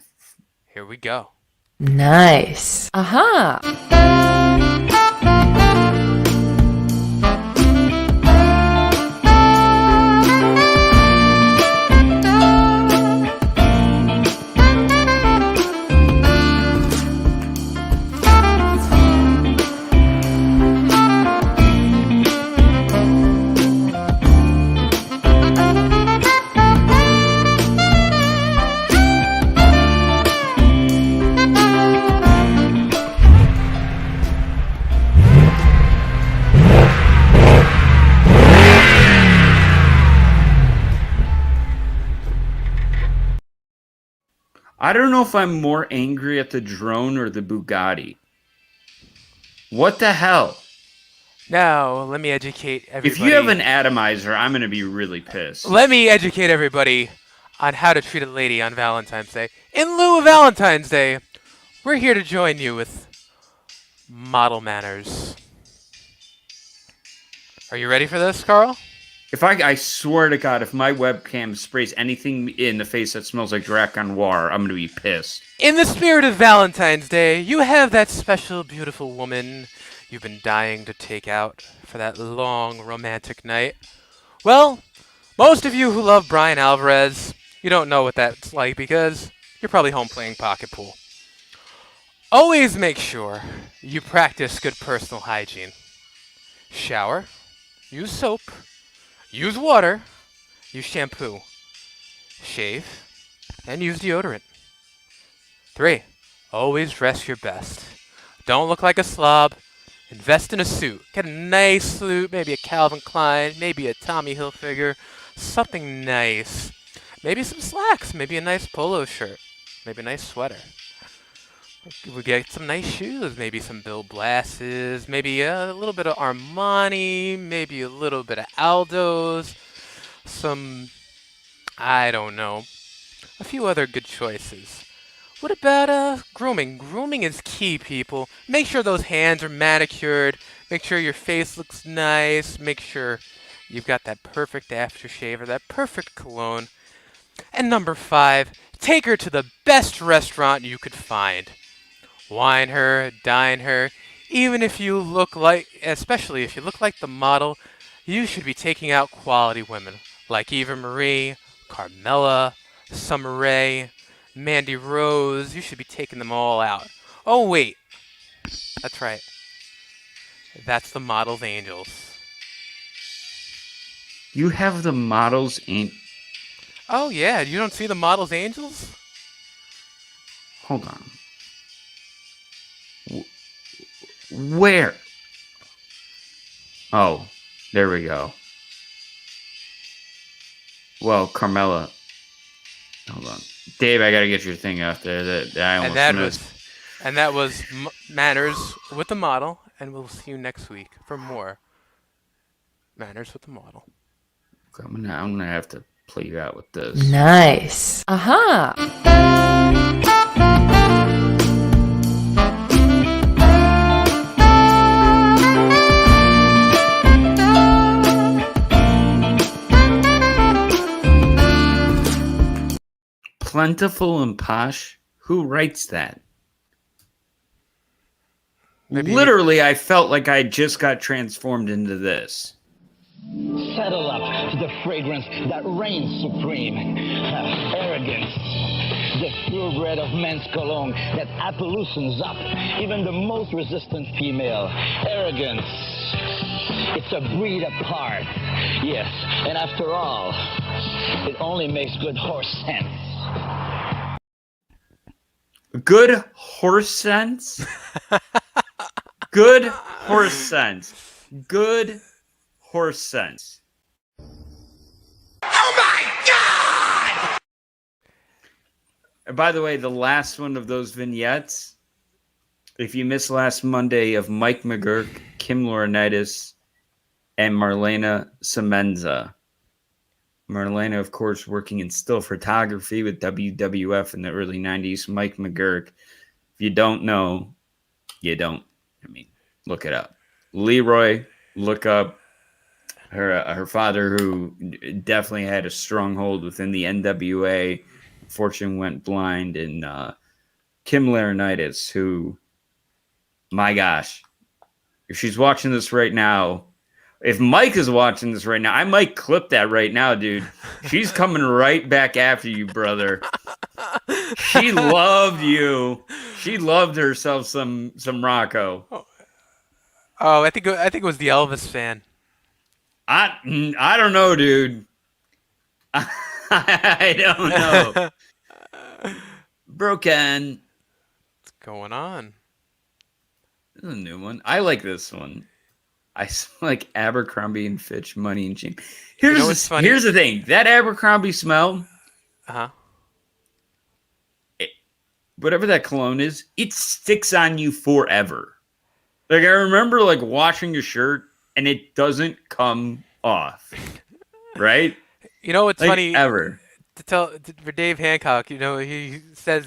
Here we go. Nice. Aha. I don't know if I'm more angry at the drone or the Bugatti. What the hell? Now, let me educate everybody. If you have an atomizer, I'm going to be really pissed. Let me educate everybody on how to treat a lady on Valentine's Day. In lieu of Valentine's Day, we're here to join you with model manners. Are you ready for this, Karl? If I swear to God, if my webcam sprays anything in the face that smells like Drac Noir, I'm going to be pissed. In the spirit of Valentine's Day, you have that special, beautiful woman you've been dying to take out for that long, romantic night. Well, most of you who love Brian Alvarez, you don't know what that's like because you're probably home playing pocket pool. Always make sure you practice good personal hygiene. Shower, use soap, use water, use shampoo, shave, and use deodorant. 3, always dress your best. Don't look like a slob. Invest in a suit. Get a nice suit, maybe a Calvin Klein, maybe a Tommy Hilfiger, something nice. Maybe some slacks, maybe a nice polo shirt, maybe a nice sweater. We get some nice shoes, maybe some Bill Blasses, maybe a little bit of Armani, maybe a little bit of Aldo's, some, I don't know, a few other good choices. What about grooming? Grooming is key, people. Make sure those hands are manicured, make sure your face looks nice, make sure you've got that perfect aftershave or that perfect cologne. And number 5, take her to the best restaurant you could find. Wine her, dine her, even if you look like, especially if you look like the model, you should be taking out quality women like Eva Marie, Carmella, Summer Rae, Mandy Rose. You should be taking them all out. Oh wait, that's right. That's the model's angels. You have the model's angels? Oh yeah, you don't see the model's angels? Hold on. Where? Oh, there we go. Well, Carmella. Hold on. Dave, I gotta get your thing out there. That I almost missed. And that was Manners with the Model, and we'll see you next week for more Manners with the Model. I'm gonna have to play you out with this. Nice. Aha. Plentiful and posh? Who writes that? Maybe Literally, I felt like I just got transformed into this. Settle up to the fragrance that reigns supreme. Arrogance. The purebred of men's cologne that Appaloosens up even the most resistant female. Arrogance. It's a breed apart. Yes, and after all, it only makes good horse sense. Good horse sense? Good horse sense. Good horse sense. Oh my God! And by the way, the last one of those vignettes, if you missed last Monday of Mike McGurk, Kim Laurinaitis, and Marlena Semenza. Marlena, of course, working in still photography with WWF in the early 90s. Mike McGurk. If you don't know, you don't. I mean, look it up. Leroy, look up her father, who definitely had a stronghold within the NWA. Fortune went blind. And Kim Laurinaitis, who, my gosh, if she's watching this right now, if Mike is watching this right now, I might clip that right now, dude. She's coming right back after you, brother. She loved you. She loved herself some Rocco. Oh, I think it was the Elvis fan. I don't know, dude. I don't know. Broken. What's going on? This is a new one. I like this one. I smell like Abercrombie and Fitch, Money and Shame. Here's the thing. That Abercrombie smell, whatever that cologne is, it sticks on you forever. Like, I remember like washing a shirt and it doesn't come off. Right? You know what's like, funny? Ever. For Dave Hancock, you know, he says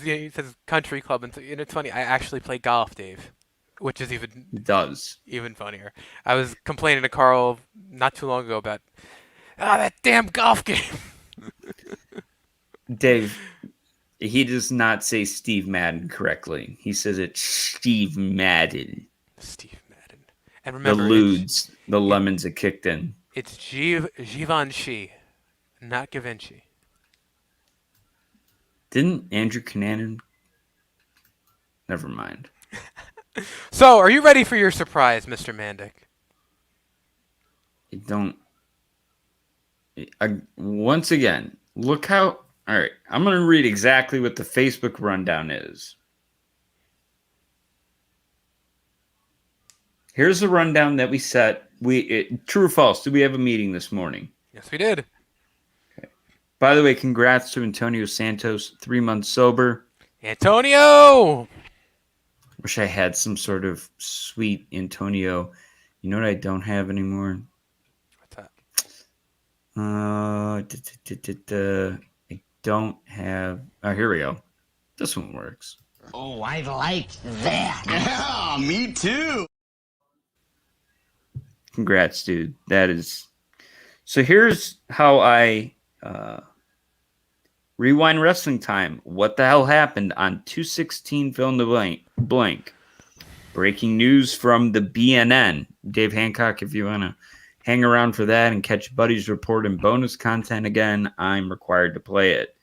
country club, and it's funny. I actually play golf, Dave. Which is even funnier. I was complaining to Karl not too long ago about that damn golf game. Dave, he does not say Steve Madden correctly. He says it's Steve Madden. Steve Madden. And remember, the lewds, the lemons that kicked in. It's Givenchy, not Givenchy. Didn't Andrew Cunanan? Never mind. So, are you ready for your surprise, Mr. Mandik? Once again, look how... All right, I'm going to read exactly what the Facebook rundown is. Here's the rundown that we set. True or false, did we have a meeting this morning? Yes, we did. Okay. By the way, congrats to Antonio Santos, 3 months sober. Antonio! Wish I had some sort of sweet Antonio. You know what I don't have anymore? What's that? I don't have... Oh, here we go. This one works. Oh, I like that. Yeah, me too. Congrats, dude. That is... So here's how I... Rewind wrestling time. What the hell happened on 2/16 fill in the blank? Breaking news from the BNN. Dave Hancock, if you want to hang around for that and catch Buddy's report and bonus content again, I'm required to play it,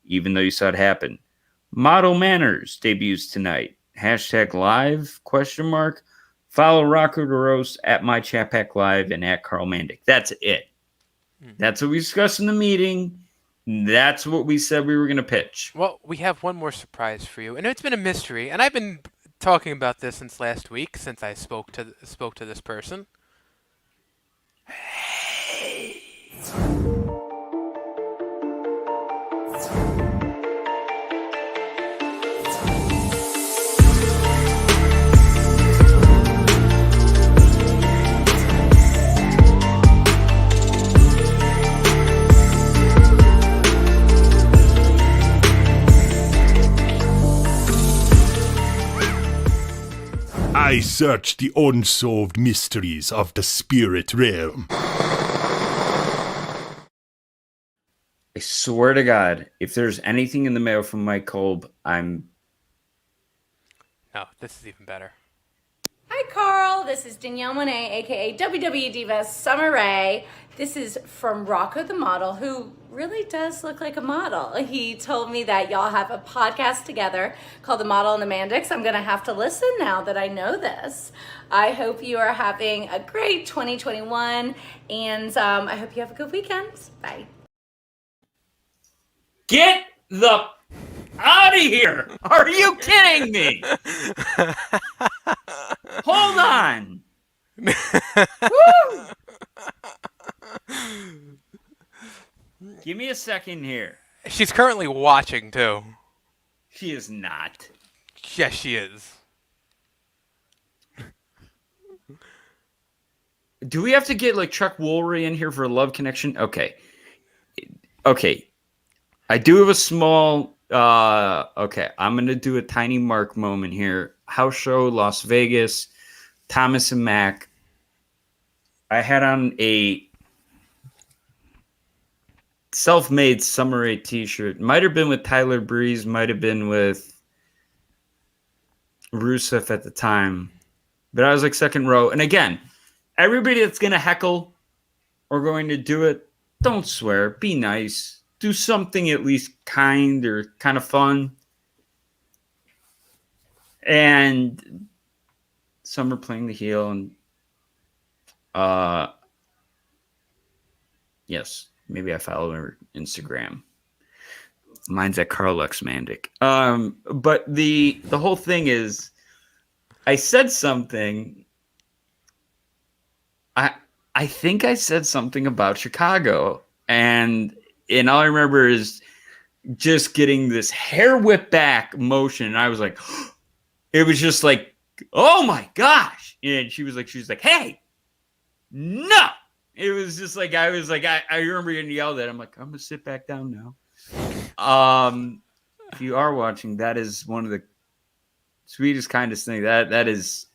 even though you saw it happen. Model Manners debuts tonight. #live, ? Follow Rocco DeRose at my ChatPack Live and at Karl Mandik. That's it. That's what we discussed in the meeting. That's what we said we were going to pitch. Well, we have one more surprise for you, and it's been a mystery, and I've been talking about this since last week, since I spoke to this person. I search the unsolved mysteries of the spirit realm. I swear to God, if there's anything in the mail from Mike Kolb, I'm... No, this is even better. Hi Hi, Carl. This is Danielle Monet, aka WWE Diva Summer Rae. This is from Rocco the Model, who really does look like a model. He told me that y'all have a podcast together called The Model and the Mandiks. I'm going to have to listen now that I know this. I hope you are having a great 2021, and I hope you have a good weekend. Bye. Get the out of here! Are you kidding me? Hold on. Woo! Give me a second here. She's currently watching too. She is not. Yes, she is. Do we have to get like Chuck Woolery in here for a love connection? Okay. I do have a small okay, I'm gonna do a tiny Mark moment here. House show, Las Vegas, Thomas and Mack. I had on a self-made Summer Rae t-shirt. Might have been with Tyler Breeze, might have been with Rusev at the time. But I was like second row. And again, everybody that's gonna heckle or going to do it, don't swear. Be nice. Do something at least kind or kind of fun. And Summer playing the heel, and yes, maybe I follow her Instagram. Mine's at Karl Mandik. But the whole thing is, I said something. I think I said something about Chicago, and all I remember is just getting this hair whip back motion. And I was like, it was just like, oh my gosh. And she was like, hey, no. It was just like, I remember getting yelled at. I'm like, I'm going to sit back down now. If you are watching, that is one of the sweetest, kindest things. That is,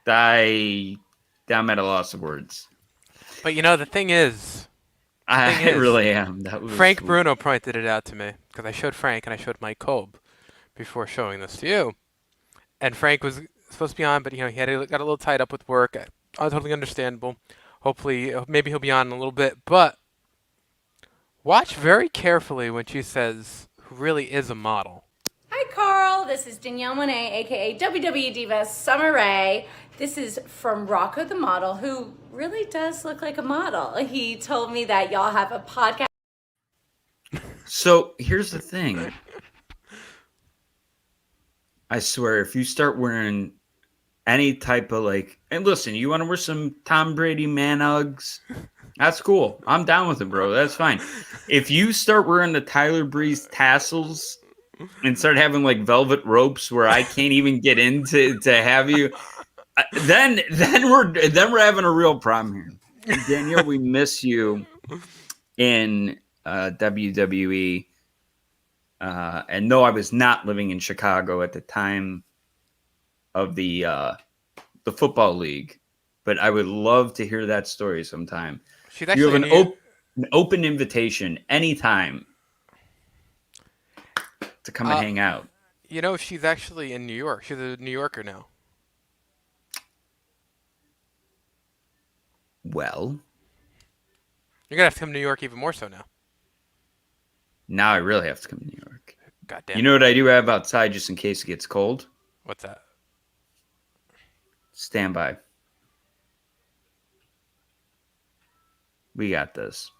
I'm at a loss of words. But you know, the thing is, I really am. That was Frank sweet. Bruno pointed it out to me because I showed Frank and I showed Mike Kolb before showing this to you. And Frank was supposed to be on, but he got a little tied up with work. Totally understandable. Hopefully, maybe he'll be on in a little bit. But watch very carefully when she says who really is a model. Hi, Carl. This is Danielle Monet, aka WWE Diva Summer Rae. This is from Rocco the Model, who really does look like a model. He told me that y'all have a podcast. So here's the thing. I swear, if you start wearing any type of and listen, you want to wear some Tom Brady man Uggs? That's cool. I'm down with it, bro. That's fine. If you start wearing the Tyler Breeze tassels and start having velvet ropes where I can't even get into to have you, then we're having a real problem here. And Danielle, we miss you in WWE. And no, I was not living in Chicago at the time of the football league, but I would love to hear that story sometime. You have an open invitation anytime to come and hang out. You know, she's actually in New York. She's a New Yorker now. Well, you're gonna have to come to New York even more so now. Now I really have to come to New York. God damn. You know what I do have outside just in case it gets cold? What's that? Stand by. We got this.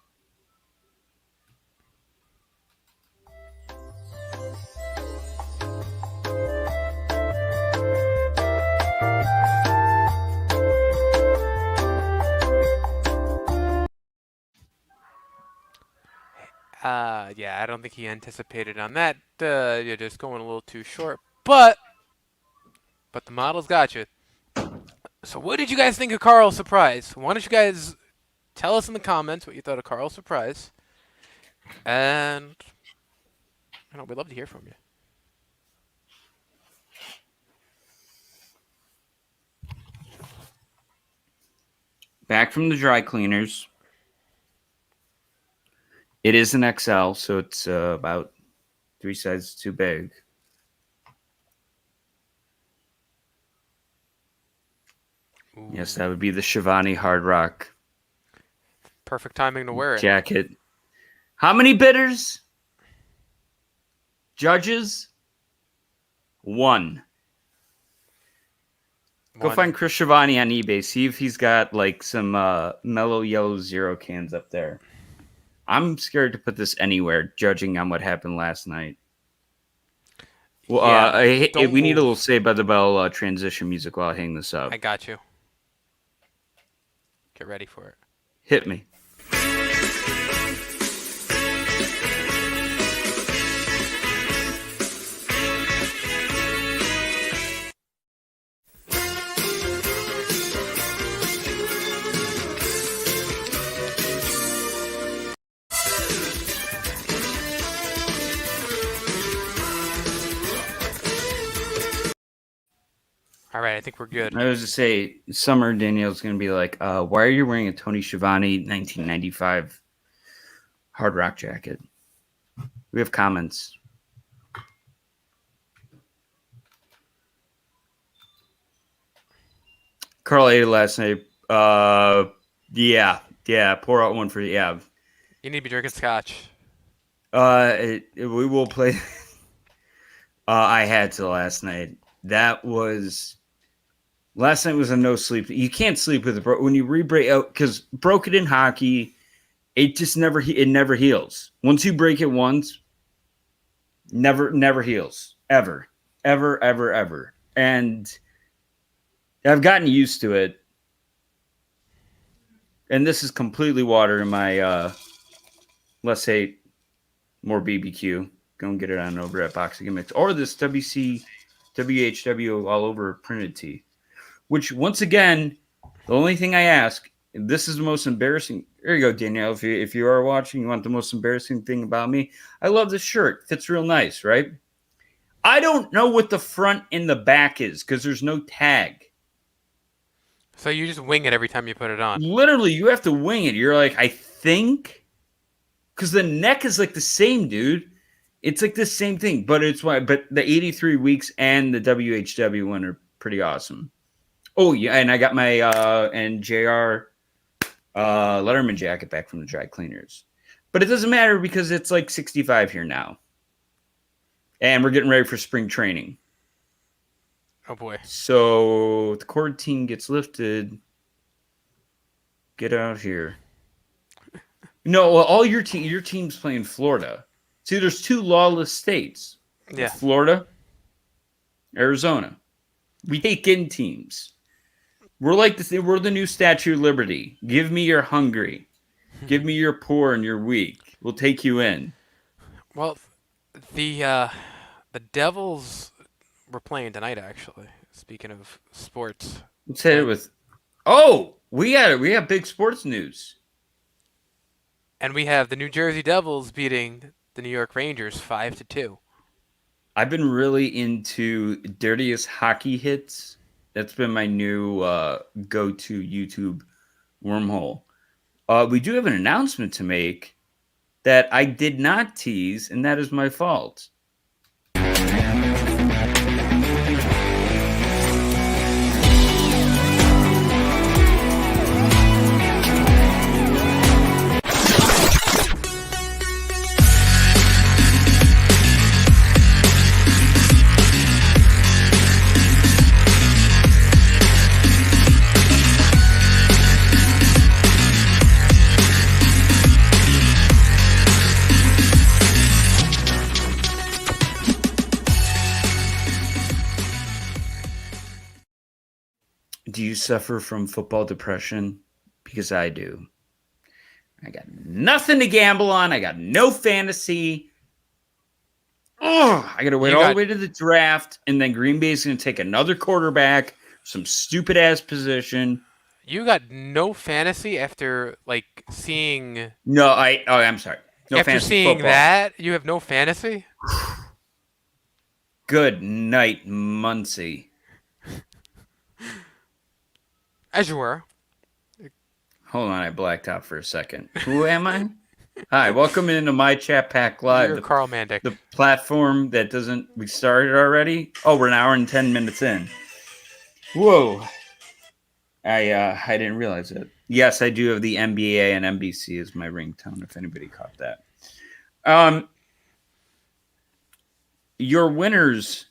Yeah, I don't think he anticipated on that. You're just going a little too short. But the model's got you. So what did you guys think of Karl's surprise? Why don't you guys tell us in the comments what you thought of Karl's surprise? And we'd love to hear from you. Back from the dry cleaners. It is an XL, so it's about 3 sizes too big. Yes, that would be the Shivani Hard Rock Perfect timing to wear it. jacket. How many bidders? Judges? One. Go find Chris Shivani on eBay. See if he's got like some mellow yellow zero cans up there. I'm scared to put this anywhere, judging on what happened last night. Well, we need a little Saved by the Bell transition music while I hang this up. I got you. Get ready for it. Hit me. All right, I think we're good. I was to say, Summer Danielle's going to be like, why are you wearing a Tony Schiavone 1995 Hard Rock jacket? We have comments. Carl ate it last night. Yeah. Pour out one for you. Yeah. You need to be drinking scotch. We will play. I had to last night. That was last night was a no sleep. You can't sleep with it when you re-break out because broken in hockey, it just never heals. Once you break it once, never heals ever. And I've gotten used to it. And this is completely water in my let's say more BBQ. Go and get it on over at Boxing Mix or this WHW all over printed tee, which once again, the only thing I ask, this is the most embarrassing. There you go, Danielle. If you are watching, you want the most embarrassing thing about me. I love this shirt. Fits real nice, right? I don't know what the front and the back is because there's no tag. So you just wing it every time you put it on. Literally, you have to wing it. You're like, I think, because the neck is like the same, dude. It's like the same thing, but it's why. But the 83 weeks and the WHW one are pretty awesome. Oh yeah, and I got my and JR Letterman jacket back from the dry cleaners, but it doesn't matter because it's like 65 here now, and we're getting ready for spring training. Oh boy! So the quarantine gets lifted. Get out here. No, well, all your team's playing Florida. See, there's two lawless states. Yeah. Florida, Arizona. We take in teams. We're like we're the new Statue of Liberty. Give me your hungry. Give me your poor and your weak. We'll take you in. Well, the Devils were playing tonight, actually. Speaking of sports. Let's hit it with. Oh, we have big sports news. And we have the New Jersey Devils beating the New York Rangers 5-2. I've been really into Dirtiest Hockey Hits. That's been my new go-to YouTube wormhole. We do have an announcement to make that I did not tease, and that is my fault. Do you suffer from football depression? Because I do. I got nothing to gamble on. I got no fantasy. Oh, I got to wait all the way to the draft, and then Green Bay is going to take another quarterback, some stupid-ass position. You got no fantasy after, like, seeing... No, I'm sorry. No after fantasy seeing football. that, you have no fantasy? Good night, Muncie. As you were. Hold on, I blacked out for a second. Who am I? Hi, welcome into my ChatPack Live. You're Karl Mandik. The platform that doesn't... We started already? Oh, we're an hour and 10 minutes in. Whoa. I didn't realize it. Yes, I do have the NBA and NBC as my ringtone. If anybody caught that. Your winners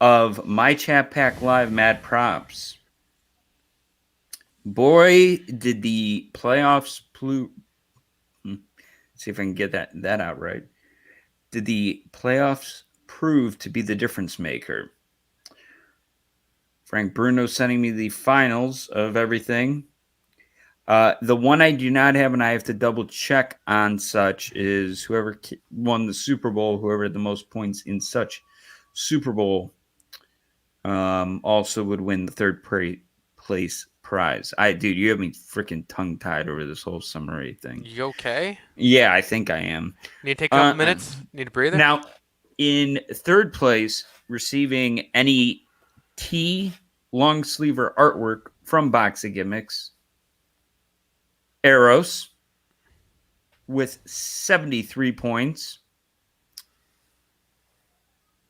of my ChatPack Live Mad Props. Boy, did the playoffs see if I can get that out right. Did the playoffs prove to be the difference maker? Frank Bruno sending me the finals of everything. The one I do not have, and I have to double check on such, is whoever won the Super Bowl, whoever had the most points in such Super Bowl, also would win the third place prize. Dude, you have me freaking tongue tied over this whole summary thing. You okay? Yeah, I think I am. Need to take a couple minutes? Need a breather? Now, in third place, receiving any T long sleever artwork from Boxing Gimmicks, Eros with 73 points.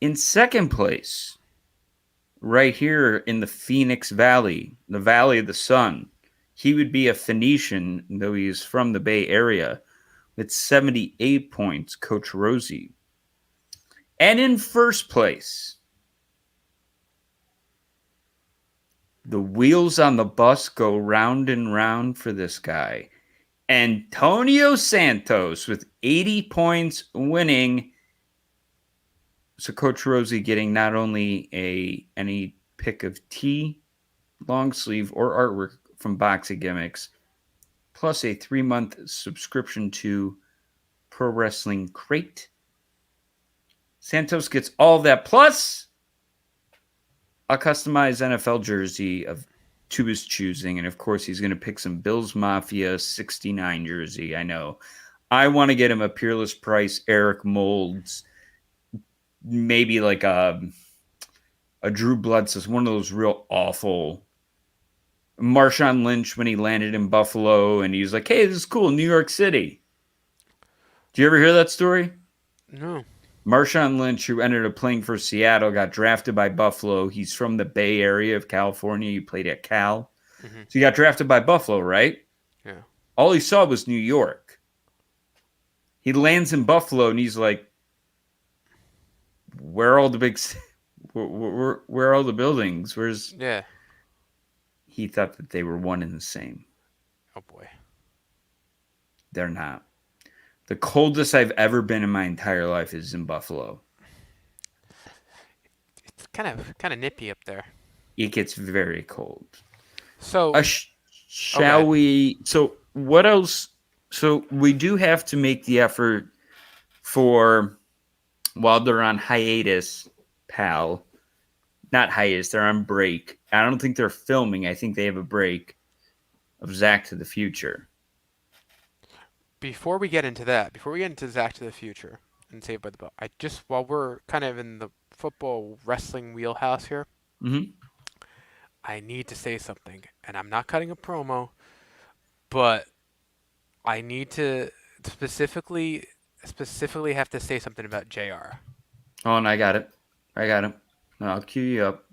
In second place, right here in the Phoenix Valley, the Valley of the Sun, he would be a Phoenician, though he is from the Bay Area, with 78 points, Coach Rosie. And in first place, the wheels on the bus go round and round for this guy. Antonio Santos with 80 points winning. So Coach Rosie getting not only any pick of tee, long sleeve, or artwork from Boxing Gimmicks, plus a 3-month subscription to Pro Wrestling Crate. Santos gets all that, plus a customized NFL jersey to his choosing. And, of course, he's going to pick some Bills Mafia 69 jersey. I know. I want to get him a Peerless Price, Eric Molds, maybe like a Drew Bledsoe, one of those real awful. Marshawn Lynch when he landed in Buffalo, and he was like, hey, this is cool, New York City. Do you ever hear that story? No. Marshawn Lynch, who ended up playing for Seattle, got drafted by Buffalo. He's from the Bay Area of California. He played at Cal. Mm-hmm. So he got drafted by Buffalo, right? Yeah. All he saw was New York. He lands in Buffalo, and he's like, where are all the where are all the buildings? Where's... Yeah. He thought that they were one and the same. Oh, boy. They're not. The coldest I've ever been in my entire life is in Buffalo. It's kind of nippy up there. It gets very cold. So, shall we? So, what else? So, we do have to make the effort for, while they're on hiatus, pal. Not hiatus, they're on break. I don't think they're filming. I think they have a break of Zach to the Future. Before we get into Zach to the Future and Saved by the Bell, while we're kind of in the football wrestling wheelhouse here, I need to say something, and I'm not cutting a promo, but I need to specifically have to say something about JR. Oh, and I got it. No, I'll cue you up.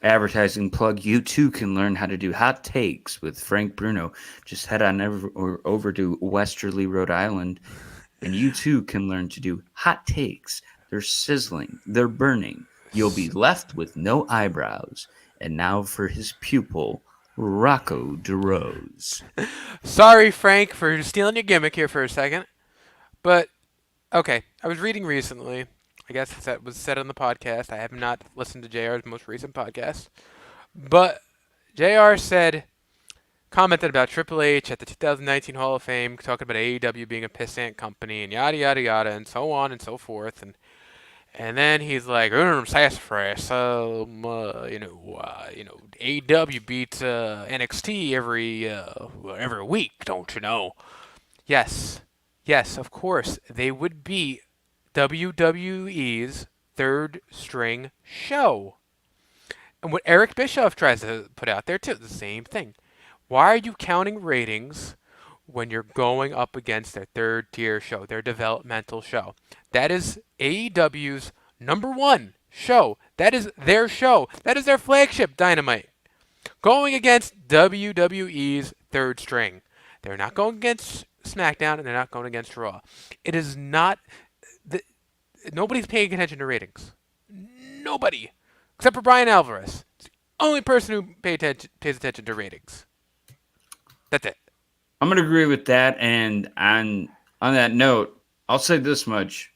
Advertising plug. You too can learn how to do hot takes with Frank Bruno. Just head on over to Westerly, Rhode Island, and you too can learn to do hot takes. They're sizzling. They're burning. You'll be left with no eyebrows. And now for his pupil, Rocco DeRose. Sorry, Frank, for stealing your gimmick here for a second. But, okay, I was reading recently. I guess that was said on the podcast. I have not listened to JR's most recent podcast. But JR commented about Triple H at the 2019 Hall of Fame, talking about AEW being a pissant company and yada, yada, yada, and so on and so forth. And then he's like, sassafras, AEW beats NXT every week, don't you know? Yes, of course, they would beat WWE's third string show. And what Eric Bischoff tries to put out there too, the same thing. Why are you counting ratings when you're going up against their third tier show, their developmental show? That is AEW's #1 show. That is their show. That is their flagship, Dynamite. Going against WWE's third string. They're not going against SmackDown, and they're not going against Raw. It is not... Nobody's paying attention to ratings. Nobody. Except for Brian Alvarez. It's the only person who pays attention to ratings. That's it. I'm going to agree with that. And on that note, I'll say this much.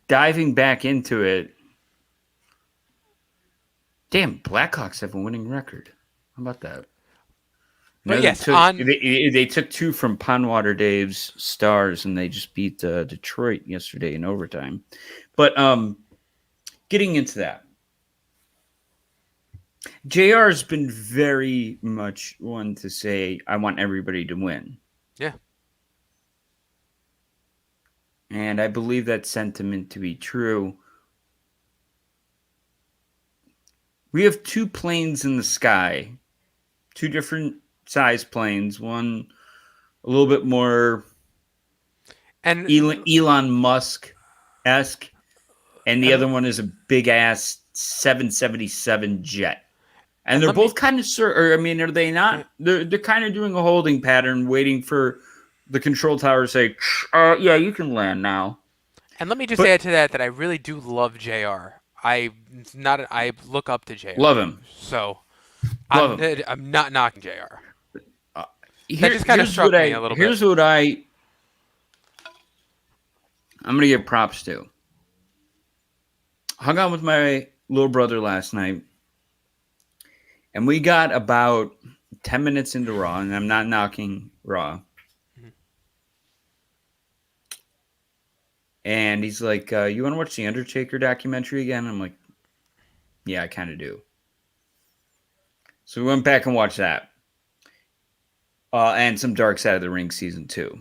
Diving back into it, damn, Blackhawks have a winning record. How about that? But yes, they took 2 from Pondwater Dave's Stars, and they just beat Detroit yesterday in overtime. But getting into that, JR has been very much one to say, I want everybody to win. Yeah. And I believe that sentiment to be true. We have 2 planes in the sky, 2 different size planes, one a little bit more and Elon Musk-esque, and the other one is a big-ass 777 jet. And they're both kind of, are they not? They're kind of doing a holding pattern, waiting for the control tower to say, yeah, you can land now. And let me just add to that I really do love JR. I look up to JR. Love him. So I'm not knocking JR. That just kind of struck me a little bit. Here's what I'm going to give props to. Hung out with my little brother last night, and we got about 10 minutes into Raw, and I'm not knocking Raw. Mm-hmm. And he's like, you want to watch the Undertaker documentary again? I'm like, yeah, I kind of do. So we went back and watched that. And some Dark Side of the Ring season 2.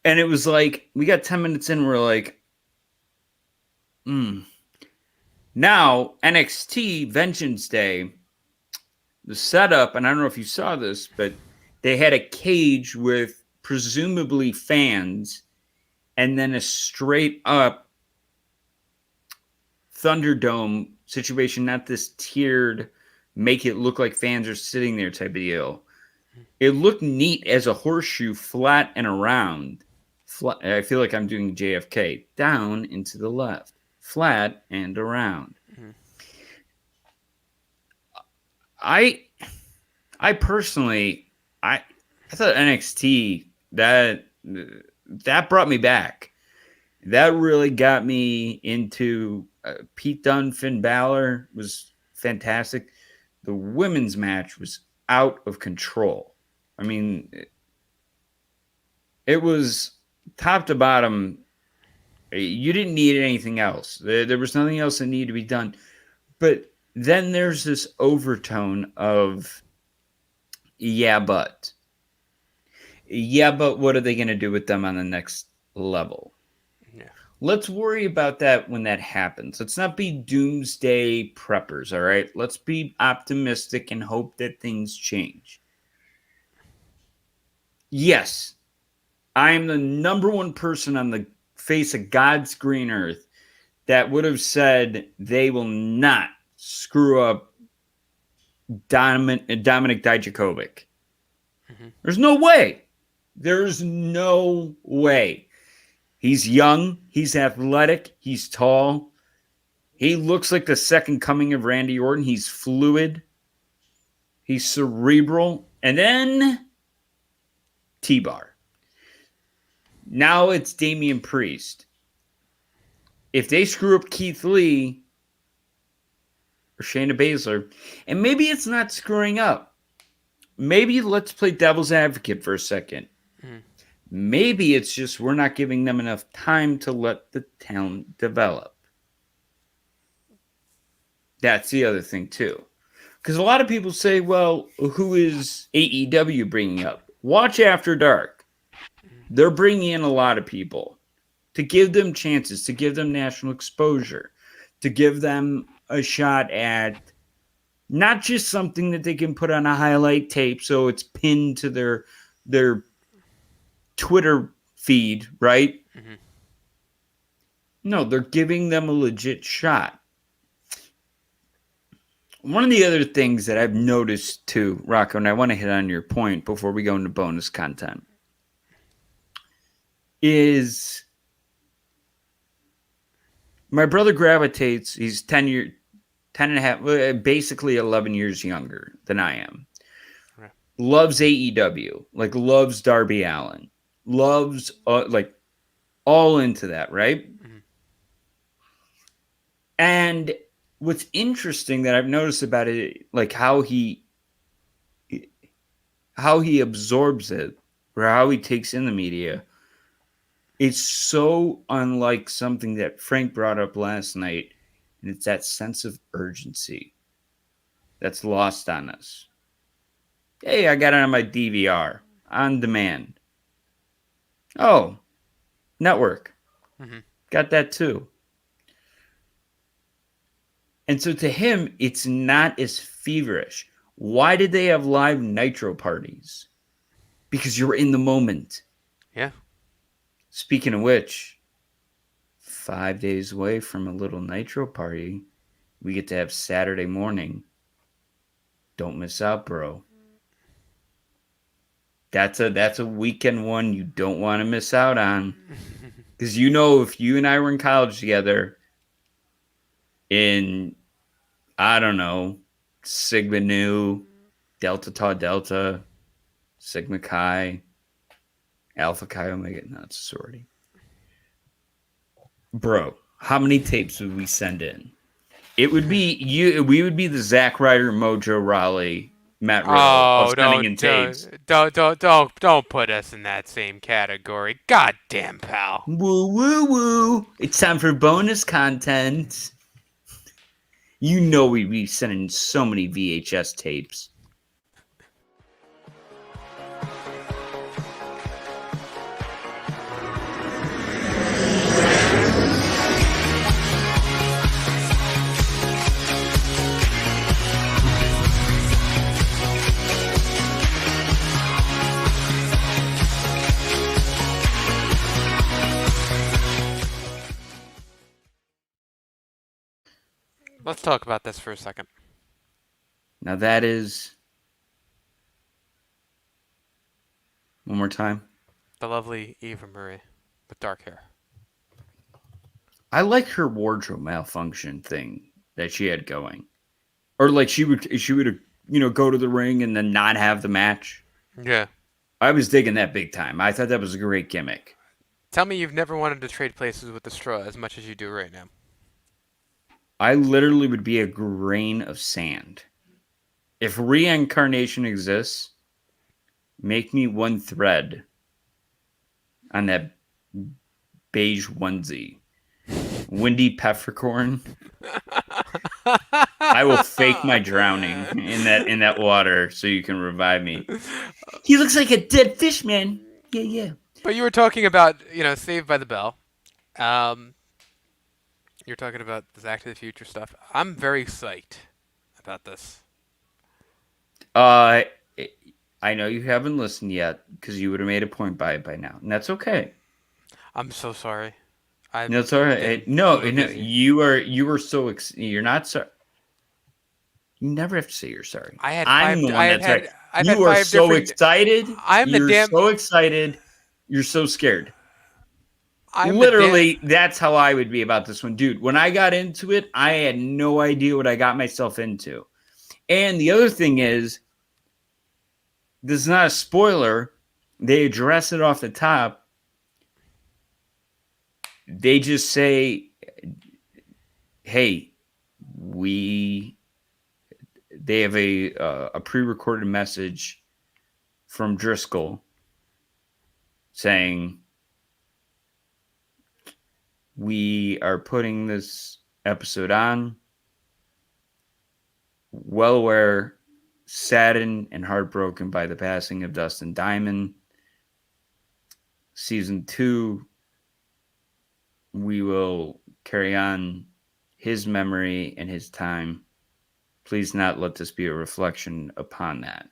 And it was like, we got 10 minutes in, we're like, Now, NXT Vengeance Day, the setup, and I don't know if you saw this, but they had a cage with presumably fans and then a straight up Thunderdome situation, not this tiered, make it look like fans are sitting there type of deal. It looked neat as a horseshoe, flat and around. I feel like I'm doing JFK. Down into the left. Flat and around. Mm-hmm. I personally, I thought NXT, that brought me back. That really got me into Pete Dunne, Finn Balor was fantastic. The women's match was out of control. I mean, it was top to bottom. You didn't need anything else. There was nothing else that needed to be done. But then there's this overtone of, yeah, but what are they going to do with them on the next level? Yeah. Let's worry about that when that happens. Let's not be doomsday preppers, all right? Let's be optimistic and hope that things change. Yes, I am the number one person on the face of God's green earth that would have said they will not screw up Dominik Dijakovic. Mm-hmm. There's no way. There's no way. He's young. He's athletic. He's tall. He looks like the second coming of Randy Orton. He's fluid. He's cerebral. And then T-Bar. Now it's Damian Priest. If they screw up Keith Lee or Shayna Baszler, and maybe it's not screwing up. Maybe let's play devil's advocate for a second. Mm. Maybe it's just we're not giving them enough time to let the talent develop. That's the other thing, too. Because a lot of people say, well, who is AEW bringing up? Watch After Dark. They're bringing in a lot of people to give them chances, to give them national exposure, to give them a shot at Not just something that they can put on a highlight tape so it's pinned to their Twitter feed, right? Mm-hmm. No, they're giving them a legit shot. One of the other things that I've noticed too, Rocco, and I want to hit on your point before we go into bonus content, is my brother gravitates, he's 10 and a half, basically 11 years younger than I am. Right. Loves AEW, like loves Darby Allin, loves like all into that, right? Mm-hmm. And what's interesting that I've noticed about it, like how he absorbs it or how he takes in the media, it's so unlike something that Frank brought up last night, and it's that sense of urgency that's lost on us. Hey, I got it on my DVR on demand. Oh, network. Mm-hmm. Got that too. And so to him, it's not as feverish. Why did they have live Nitro parties? Because you're in the moment. Yeah. Speaking of which, 5 days away from a little Nitro party, we get to have Saturday morning. Don't miss out, bro. That's a weekend one you don't want to miss out on. Because you know, if you and I were in college together in, I don't know, Sigma Nu, Delta Tau Delta, Sigma Chi, Alpha Chi Omega, no, it's a sorority. Bro, how many tapes would we send in? It would be you. We would be the Zack Ryder, Mojo Rawley, Matt Riddle of sending in tapes. Don't put us in that same category. God damn, pal. Woo woo woo! It's time for bonus content. You know we'd be sending so many VHS tapes. Let's talk about this for a second. Now that is... One more time. The lovely Eva Marie with dark hair. I like her wardrobe malfunction thing that she had going. Or like she would go to the ring and then not have the match. Yeah. I was digging that big time. I thought that was a great gimmick. Tell me you've never wanted to trade places with the Straw as much as you do right now. I literally would be a grain of sand. If reincarnation exists, make me one thread on that beige onesie. Windy Peppercorn. I will fake my drowning in that water so you can revive me. He looks like a dead fish, man. Yeah. But you were talking about, Saved by the Bell. You're talking about the Back to the Future stuff. I'm very psyched about this. I know you haven't listened yet because you would have made a point by now, and that's okay. I'm so sorry. No, it's all right. No, you were so you're not sorry. You never have to say you're sorry. I'm the one that's right. You are so excited. You're so excited. You're so scared. Literally, that's how I would be about this one. Dude, when I got into it, I had no idea what I got myself into. And the other thing is, this is not a spoiler. They address it off the top. They just say, hey, they have a pre-recorded message from Driscoll saying, we are putting this episode on. Well aware, saddened and heartbroken by the passing of Dustin Diamond. Season 2, we will carry on his memory and his time Please not let this be a reflection upon that.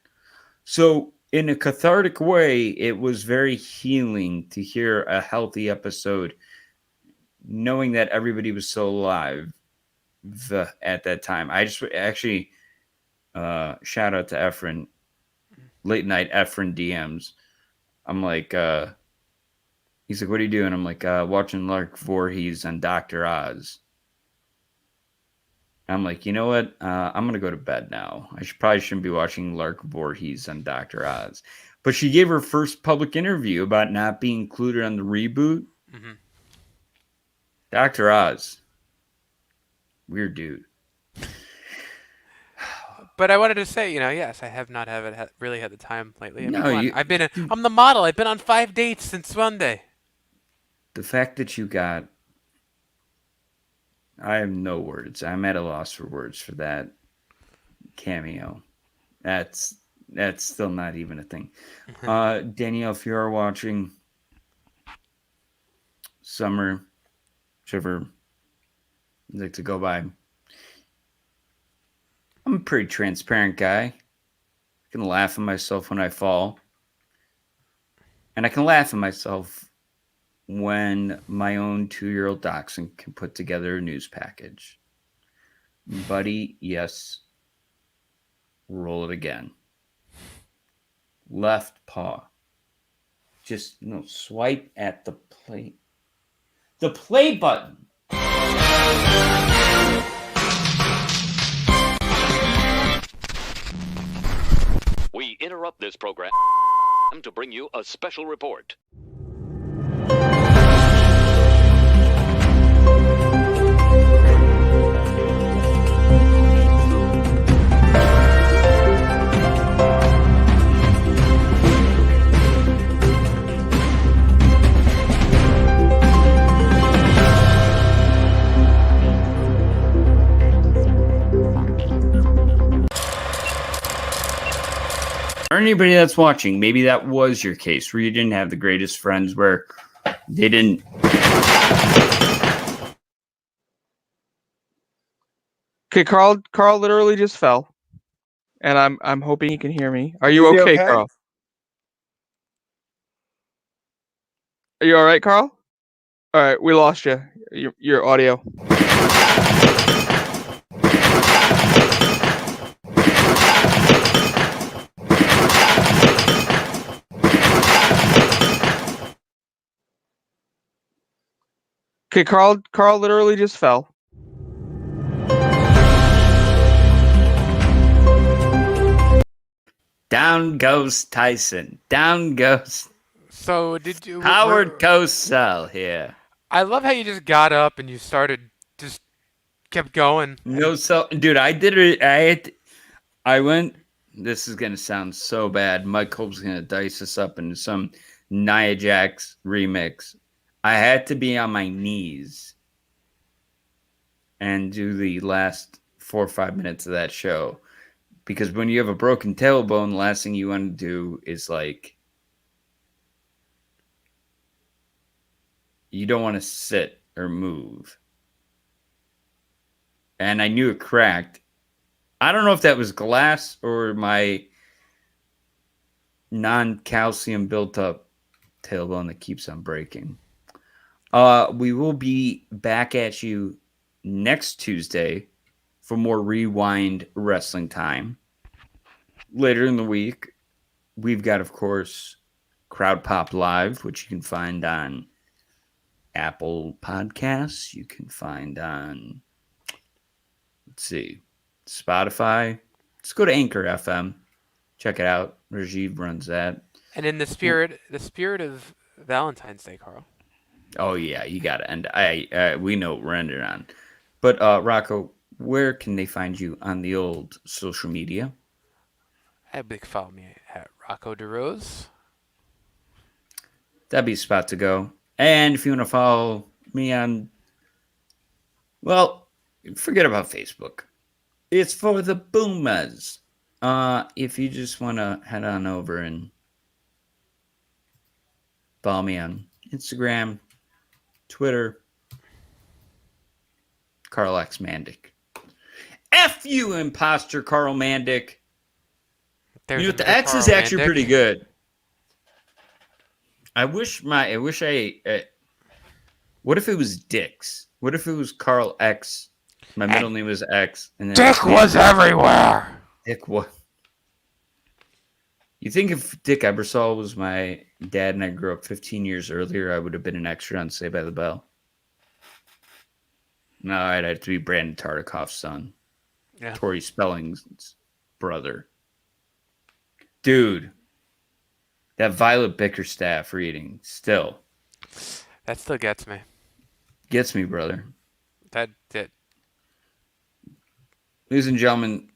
So, in a cathartic way, it was very healing to hear a healthy episode, knowing that everybody was still alive at that time. I just actually shout out to Efren, late night Efren DMs. I'm like, he's like, what are you doing? I'm like, watching Lark Voorhees on Dr. Oz. I'm like, you know what? I'm going to go to bed now. Probably shouldn't be watching Lark Voorhees on Dr. Oz. But she gave her first public interview about not being included on the reboot. Mm-hmm. Dr. Oz. Weird dude. But I wanted to say, yes, I have not really had the time lately. No, I'm the model. I've been on 5 dates since Monday. The fact that you got... I have no words. I'm at a loss for words for that cameo. That's still not even a thing. Danielle, if you are watching, Summer, whichever you'd like to go by, I'm a pretty transparent guy. I can laugh at myself when I fall. And I can laugh at myself when my own 2-year-old dachshund can put together a news package. Buddy, yes. Roll it again. Left paw. Just swipe at the play. The play button. We interrupt this program to bring you a special report. Or anybody that's watching, maybe that was your case where you didn't have the greatest friends, where they didn't. Okay, Carl literally just fell, and I'm hoping he can hear me. Are you okay, Carl? Are you all right, Carl? All right, we lost you. Your audio. Okay, Carl literally just fell. Down goes Tyson. Down goes. So did you? Howard Cosell here. I love how you just got up and you just kept going. No, dude, I did it. I went. This is gonna sound so bad. Mike Hope's gonna dice us up into some Nia Jax remix. I had to be on my knees and do the last 4 or 5 minutes of that show, because when you have a broken tailbone, the last thing you want to do is you don't want to sit or move. And I knew it cracked. I don't know if that was glass or my non-calcium built up tailbone that keeps on breaking. We will be back at you next Tuesday for more Rewind Wrestling Time. Later in the week, we've got, of course, Crowd Pop Live, which you can find on Apple Podcasts. You can find on, Spotify. Let's go to Anchor FM. Check it out. Rajiv runs that. And in the spirit of Valentine's Day, Carl. Oh yeah, you got to end. We know what we're ending on. But Rocco, where can they find you on the old social media? They can follow me at Rocco DeRose. That'd be a spot to go. And if you want to follow me on, well, forget about Facebook. It's for the boomers. If you just want to head on over and follow me on Instagram, Twitter, Karl X Mandik. F you, imposter Karl Mandik. There's You know, the another X is Karl actually Mandik. pretty good. What if it was Dick's? What if it was Carl X? My middle name was X. And then Dick was everywhere. Dick what? You think if Dick Ebersol was my dad and I grew up 15 years earlier, I would have been an extra on Saved by the Bell? No, I'd have to be Brandon Tartikoff's son. Yeah. Tori Spelling's brother. Dude, that Violet Bickerstaff reading still. That still gets me. Gets me, brother. That did. Ladies and gentlemen,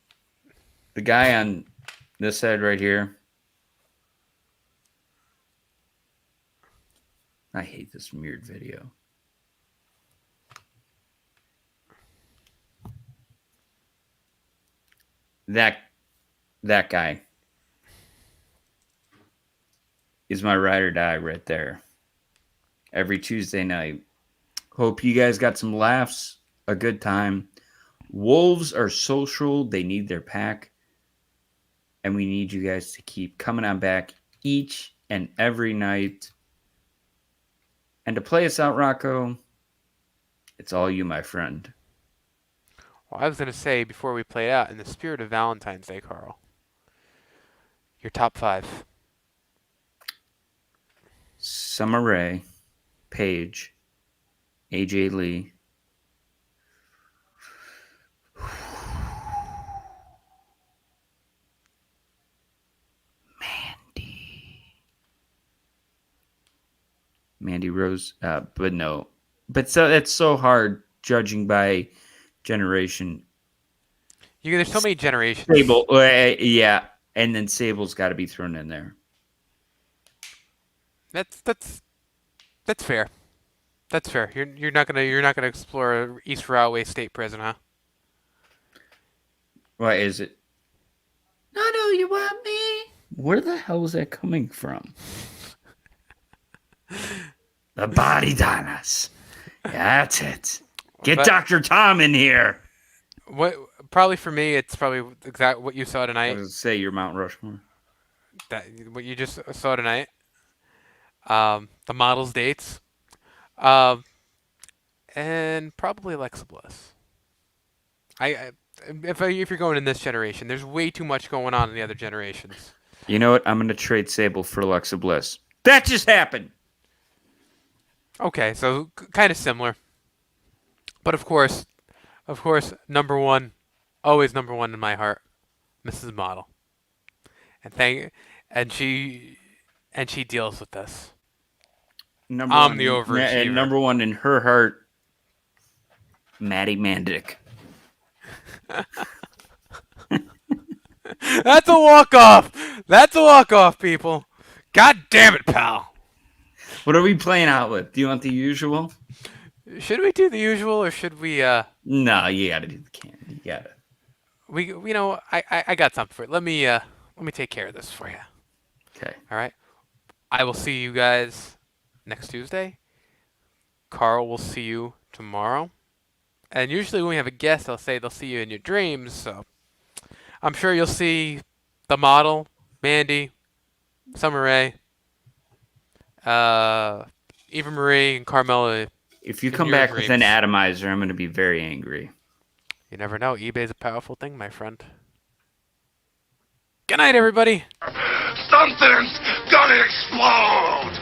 the guy on this side right here. I hate this mirrored video. That guy is my ride or die right there. Every Tuesday night. Hope you guys got some laughs, a good time. Wolves are social. They need their pack. And we need you guys to keep coming on back each and every night. And to play us out, Rocco, it's all you, my friend. Well, I was going to say, before we play it out, in the spirit of Valentine's Day, Karl, your top 5. Summer Rae, Paige, AJ Lee, Mandy Rose, but no. But so it's so hard judging by generation. There's so many generations. Sable, yeah, and then Sable's got to be thrown in there. That's fair. That's fair. You're not gonna explore East Railway State Prison, huh? Why is it? I know you want me. Where the hell is that coming from? The body donors. That's it. Get Dr. Tom in here. What? Probably for me, it's probably exactly what you saw tonight. I was say your Mount Rushmore. What you just saw tonight. The models' dates. And probably Alexa Bliss. If you're going in this generation, there's way too much going on in the other generations. You know what? I'm going to trade Sable for Alexa Bliss. That just happened. Okay, so kind of similar. But of course, number one, always number one in my heart, Mrs. Model. And she deals with this. I'm the overachiever. And number one in her heart, Maddie Mandik. That's a walk-off. That's a walk-off, people. God damn it, pal. What are we playing out with? Do you want the usual? Should we do the usual, or should we? No, you got to do the can. You got to. I got something for it. Let me take care of this for you. Okay. All right. I will see you guys next Tuesday. Karl will see you tomorrow. And usually when we have a guest, they'll say they'll see you in your dreams. So I'm sure you'll see the model, Mandy, Summer Rae, Eva Marie, and Carmella. If you come back with an atomizer, I'm going to be very angry. You never know. eBay's a powerful thing, my friend. Good night, everybody. Something's gonna explode!